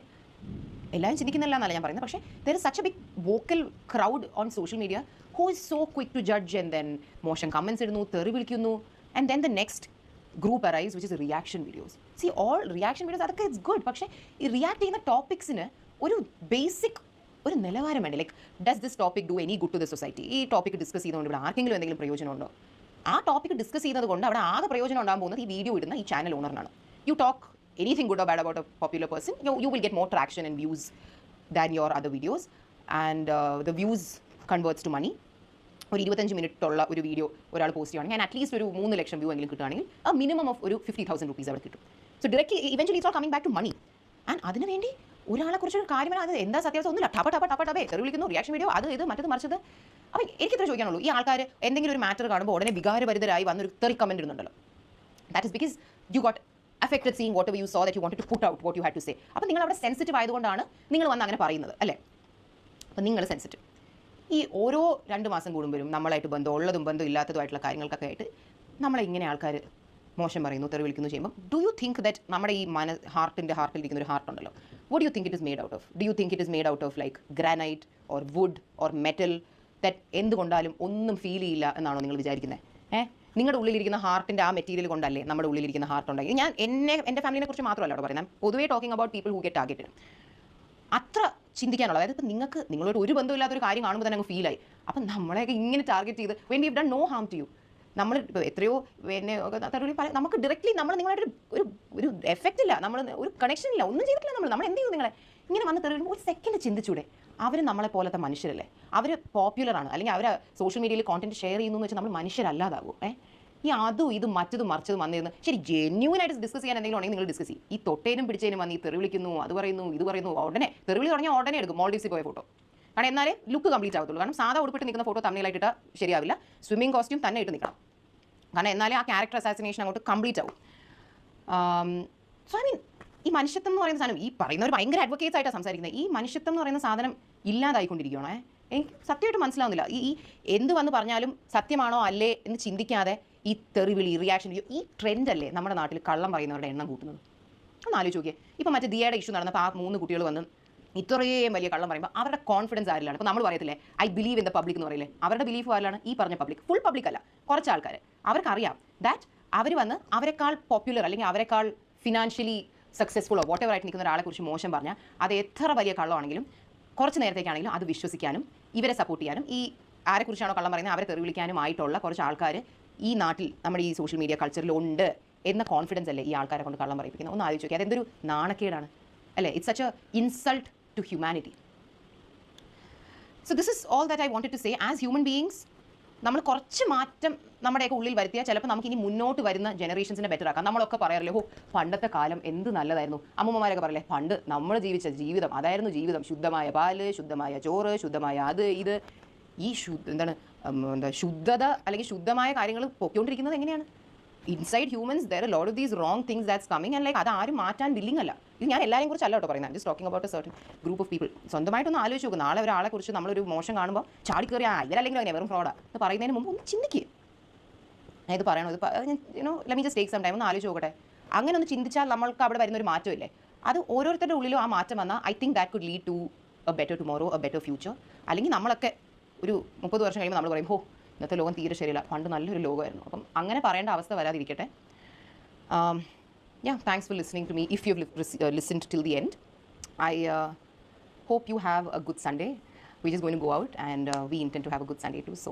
എല്ലാവരും ചിന്തിക്കുന്നില്ല എന്നല്ല ഞാൻ പറയുന്നത്, പക്ഷേ there is such a big vocal crowd on social media who is so quick to judge and then മോശം കമൻസ് ഇടുന്നു, തെറി വിളിക്കുന്നു, and then the next group arise which is reaction videos. See all reaction videos അതൊക്കെ it's good, പക്ഷേ ഈ react ചെയ്യുന്ന ടോപ്പിക്സിന് ഒരു basic ഒരു നിലവാരം വേണ്ടേ? Like does this topic do any good to the society? ഈ ടോപ്പിക് ഡിസ്കസ് ചെയ്തുകൊണ്ട് ഇവിടെ ആർക്കെങ്കിലും എന്തെങ്കിലും പ്രയോജനമുണ്ടോ? ആ ടോപ്പിക് ഡിസ്കസ് ചെയ്യുന്നത് കൊണ്ട് അവിടെ ആകെ പ്രയോജനം ഉണ്ടാകാൻ പോകുന്നത് ഈ വീഡിയോ ഇടുന്ന ഈ ചാനൽ ഓണറിനാണ്. You talk anything good or bad about a popular person, you will get more traction and views than your other videos, and the views converts to money. ഒരു 25 മിനിറ്റ് ഉള്ള ഒരു വീഡിയോ ഒരാൾ post ചെയ്യുകയാണെങ്കിൽ ഞാൻ at least ഒരു 3 ലക്ഷം view എങ്കിലും കിട്ടുകയാണെങ്കിൽ ആ മിനിമം ഓഫ് ഒരു 50,000 rupees അവിടെ കിട്ടും. So directly eventually it's all coming back to money. And അതിന് വേണ്ടി ഒരാളെ കുറിച്ചൊരു കാര്യമാണ്, അത് എന്താ സത്യാവസ്ഥ ഒന്നുമില്ല, ടപേ തെറി വിളിക്കുന്നു, റിയാക്ഷൻ വീഡിയോ, അത് ഇത് മറ്റത് മറിച്ചത്. അപ്പോൾ എനിക്കിത്ര ചോദിക്കാനുള്ളൂ, ഈ ആൾക്കാർ എന്തെങ്കിലും ഒരു മാറ്റർ കാണുമ്പോൾ ഉടനെ വികാരഭരിതരായി വന്നൊരു തെറി കമൻറ്റ് ഇടുന്നുണ്ടല്ലോ. That is because you got affected seeing whatever you saw that you wanted to put out what you had to say. അപ്പോൾ നിങ്ങൾ അവിടെ സെൻസിറ്റീവ് ആയതുകൊണ്ടാണ് നിങ്ങൾ വന്ന് അങ്ങനെ പറയുന്നത് അല്ലേ? അപ്പോൾ നിങ്ങൾ സെൻസിറ്റീവ്. ഈ ഓരോ 2 മാസം കൂടുമ്പോഴും നമ്മളായിട്ട് ബന്ധമുള്ളതും ബന്ധം ഇല്ലാത്തതുമായിട്ടുള്ള കാര്യങ്ങൾക്കൊക്കെ ആയിട്ട് നമ്മളെ ഇങ്ങനെ ആൾക്കാർ മോശം പറയുന്നു, തെറി വിളിക്കുന്നു ചെയ്യുമ്പോൾ ഡു യു തിങ്ക് ദറ്റ് നമ്മുടെ ഈ ഹാർട്ടിലിരിക്കുന്ന ഒരു ഹാർട്ട് ഉണ്ടല്ലോ, what do you think it is made out of? Do you think it is made out of like granite or wood or metal that എന്തുകൊണ്ടാലും ഒന്നും ഫീൽ ചെയ്യില്ല എന്നാണോ നിങ്ങൾ വിചാരിക്കുന്നത്? നിങ്ങളുടെ ഉള്ളിലിരിക്കുന്ന ഹാർട്ടിൻ്റെ ആ മെറ്റീരിയൽ കൊണ്ടല്ലേ നമ്മുടെ ഉള്ളിലിരിക്കുന്ന ഹാർട്ട് ഉണ്ടെങ്കിൽ. ഞാൻ എൻ്റെ ഫാമിലിനെ കുറിച്ച് മാത്രമല്ല അവിടെ പറയുന്നത്, പൊതുവേ talking about people who get targeted. അത്ര ചിന്തിക്കാനുള്ള, അതായത് ഇപ്പം നിങ്ങൾക്ക് നിങ്ങളോട് ഒരു ബന്ധമില്ലാത്തൊരു കാര്യം കാണുമ്പോൾ തന്നെ അങ്ങ് ഫീലായി. അപ്പം നമ്മളെയൊക്കെ ഇങ്ങനെ ടാർഗറ്റ് ചെയ്ത് when we have done no harm to you, നമ്മൾ ഇപ്പോൾ എത്രയോ പിന്നെ നമുക്ക് ഡയറക്റ്റ്ലി നമ്മളായിട്ട് ഒരു എഫക്റ്റ് ഇല്ല, നമ്മൾ ഒരു കണക്ഷൻ ഇല്ല, ഒന്നും ചെയ്തിട്ടില്ല. നമ്മൾ എന്ത് ചെയ്യും? നിങ്ങളെ ഇങ്ങനെ വന്ന് തെറി ഒരു സെക്കൻഡ് ചിന്തിച്ചൂടെ? അവർ നമ്മളെ പോലത്തെ മനുഷ്യരല്ലേ? അവർ പോപ്പുലറാണ്, അല്ലെങ്കിൽ അവർ സോഷ്യൽ മീഡിയയിൽ കോണ്ടന്റ് ഷെയർ ചെയ്യുന്നു എന്ന് വെച്ചാൽ നമ്മൾ മനുഷ്യരല്ലാതാകും. ഈ അതും ഇതും മറ്റതും മറിച്ചതും വന്നിരുന്നു ശരി ജെന്യൂനായിട്ട് ഡിസ്കസ് ചെയ്യാൻ എന്തെങ്കിലും ഉണ്ടെങ്കിൽ നിങ്ങൾ ഡിസ്കസ് ചെയ്യും. ഈ തൊട്ടേനും പിടിച്ചതിനും വന്ന് ഈ തെറി വിളിക്കുന്നു, അത് പറയുന്നു, ഇത് പറയുന്നു, ഉടനെ തെറിവിളി തുടങ്ങിയാൽ ഉടനെ എടുക്കും മോൾഡീവ്സിൽ പോയ ഫോട്ടോ. കാരണം എന്നാലേ ലുക്ക് കംപ്ലീറ്റ് ആകത്തുള്ളൂ. കാരണം സാധാ ഉടുപ്പിട്ട് നിൽക്കുന്ന ഫോട്ടോ തമ്മിലായിട്ട് ശരിയാവില്ല, സ്വിമ്മിംഗ് കോസ്റ്റ്യൂം തന്നെ ഇട്ട് നിൽക്കണം. കാരണം എന്നാലേ ആ ക്യാരക്ടർ അസാസിനേഷൻ അങ്ങോട്ട് കംപ്ലീറ്റ് ആവും. സോ ഐ മീൻ ഈ മനുഷ്യത്വം എന്ന് പറയുന്ന സാധനം, ഈ പറയുന്നവർ ഭയങ്കര അഡ്വക്കേറ്റ്സ് ആയിട്ടാണ് സംസാരിക്കുന്നത്. ഈ മനുഷ്യത്വം എന്ന് പറയുന്ന സാധനം ഇല്ലാതായിക്കൊണ്ടിരിക്കുകയാണോ? എനിക്ക് സത്യമായിട്ട് മനസ്സിലാവുന്നില്ല. ഈ എന്ത് വന്ന് പറഞ്ഞാലും സത്യമാണോ അല്ലേ എന്ന് ചിന്തിക്കാതെ ഈ തെറിവിളി, റിയാക്ഷൻ വീഡിയോ, ഈ ട്രെൻഡല്ലേ നമ്മുടെ നാട്ടിൽ കള്ളം പറയുന്നവരുടെ എണ്ണം കൂട്ടുന്നത്. ഒന്ന് ആലോചിച്ച് നോക്കിയേ. ഇപ്പോൾ മറ്റേ ദിയയുടെ ഇഷ്യൂ നടന്നപ്പോൾ ആ 3 കുട്ടികൾ വന്ന് ഇത്രയും വലിയ കള്ളം പറയുമ്പോൾ അവരുടെ കോൺഫിഡൻസ് ആരിലാണ്? ഇപ്പോൾ നമ്മൾ പറയത്തില്ലേ I believe in the public എന്ന് പറയില്ലേ, അവരുടെ ബിലീഫ് ആരിലാണ്? ഈ പറഞ്ഞ പബ്ലിക്, ഫുൾ പബ്ലിക് അല്ല, കുറച്ച് ആൾക്കാർ. അവർക്കറിയാം ദാറ്റ് അവർ വന്ന് അവരെക്കാൾ പോപ്പുലർ അല്ലെങ്കിൽ അവരെക്കാൾ ഫിനാൻഷ്യലി സക്സസ്ഫുള്ളോ വോട്ടെവർ ആയിട്ട് നിൽക്കുന്ന ഒരാളെ കുറിച്ച് മോശം പറഞ്ഞാൽ അത് എത്ര വലിയ കള്ളമാണെങ്കിലും കുറച്ച് നേരത്തേക്കാണെങ്കിലും അത് വിശ്വസിക്കാനും ഇവരെ സപ്പോർട്ട് ചെയ്യാനും ഈ ആരെക്കുറിച്ചാണോ കള്ളം പറയുന്നത് അവരെ തെറി വിളിക്കാനും ആയിട്ടുള്ള കുറച്ച് ആൾക്കാർ ഈ നാട്ടിൽ നമ്മുടെ ഈ സോഷ്യൽ മീഡിയ കൾച്ചറിലുണ്ട് എന്ന കോൺഫിഡൻസ് അല്ലേ ഈ ആൾക്കാരെ കൊണ്ട് കള്ളം പറയിപ്പിക്കുന്നത്? ഒന്ന് ആലോചിച്ച് നോക്കി. അതെന്തൊരു നാണക്കേടാണ് അല്ലേ? It's such a insult to humanity. So this is all that I wanted to say. As human beings നമ്മൾ കുറച്ച് മാറ്റം നമ്മുടെയൊക്കെ ഉള്ളിൽ വരുത്തിയാൽ ചിലപ്പോൾ നമുക്ക് ഇനി മുന്നോട്ട് വരുന്ന ജനറേഷൻസിനെ ബെറ്റർ ആക്കാം. നമ്മളൊക്കെ പറയാറില്ലേ, ഹോ പണ്ടത്തെ കാലം എന്ത് നല്ലതായിരുന്നു. അമ്മൂമ്മമാരൊക്കെ പറയില്ലേ, പണ്ട് നമ്മൾ ജീവിച്ച ജീവിതം അതായിരുന്നു ജീവിതം, ശുദ്ധമായ പാല്, ശുദ്ധമായ ചോറ്, ശുദ്ധമായ അത് ഇത്. ഈ ശുദ്ധത അല്ലെങ്കിൽ ശുദ്ധമായ കാര്യങ്ങൾ പൊയ്ക്കൊണ്ടിരിക്കുന്നത് എങ്ങനെയാണ്? Inside humans there A lot of these wrong things that's coming and like അത് ആരും മാറ്റാൻ വില്ലിംഗ് അല്ല. ഇത് ഞാൻ എല്ലാവരെയും കുറിച്ച് അല്ല കേട്ടോ പറയുന്നത്, just talking about a certain group of people. സ്വന്തമായിട്ടൊന്ന് ആലോചിച്ച് നോക്കും. നാളെ ഒരാളെ കുറിച്ച് നമ്മളൊരു മോശം കാണുമ്പോൾ ചാടി കയറി ഇവരല്ലെങ്കിൽ അങ്ങനെ വെറും ഫ്രോഡാ എന്ന് പറയുന്നതിന് മുമ്പ് ഒന്ന് ചിന്തിക്കുക. ഞാൻ ഇത് പറയണോ, ഇത് let me just take some time, ഒന്ന് ആലോചിച്ച് നോക്കട്ടെ. അങ്ങനെ ഒന്ന് ചിന്തിച്ചാൽ നമ്മൾക്ക് അവിടെ വരുന്നൊരു മാറ്റമില്ലേ? അത് ഓരോരുത്തരുടെ ഉള്ളിലും ആ മാറ്റം വന്നാൽ I think that could lead to a better tomorrow, a better future. അല്ലെങ്കിൽ നമ്മളൊക്കെ ഒരു 30 വർഷം കഴിയുമ്പോൾ നമ്മൾ പറയും, ഹോ ഇന്നത്തെ ലോകം തീരെ ശരിയല്ല, പണ്ട് നല്ലൊരു ലോകമായിരുന്നു. അപ്പം അങ്ങനെ പറയേണ്ട അവസ്ഥ വരാതിരിക്കട്ടെ. Yeah, thanks for listening to me. If you've listened till the end, I hope you have a good Sunday. We're just going to go out and we intend to have a good Sunday too. So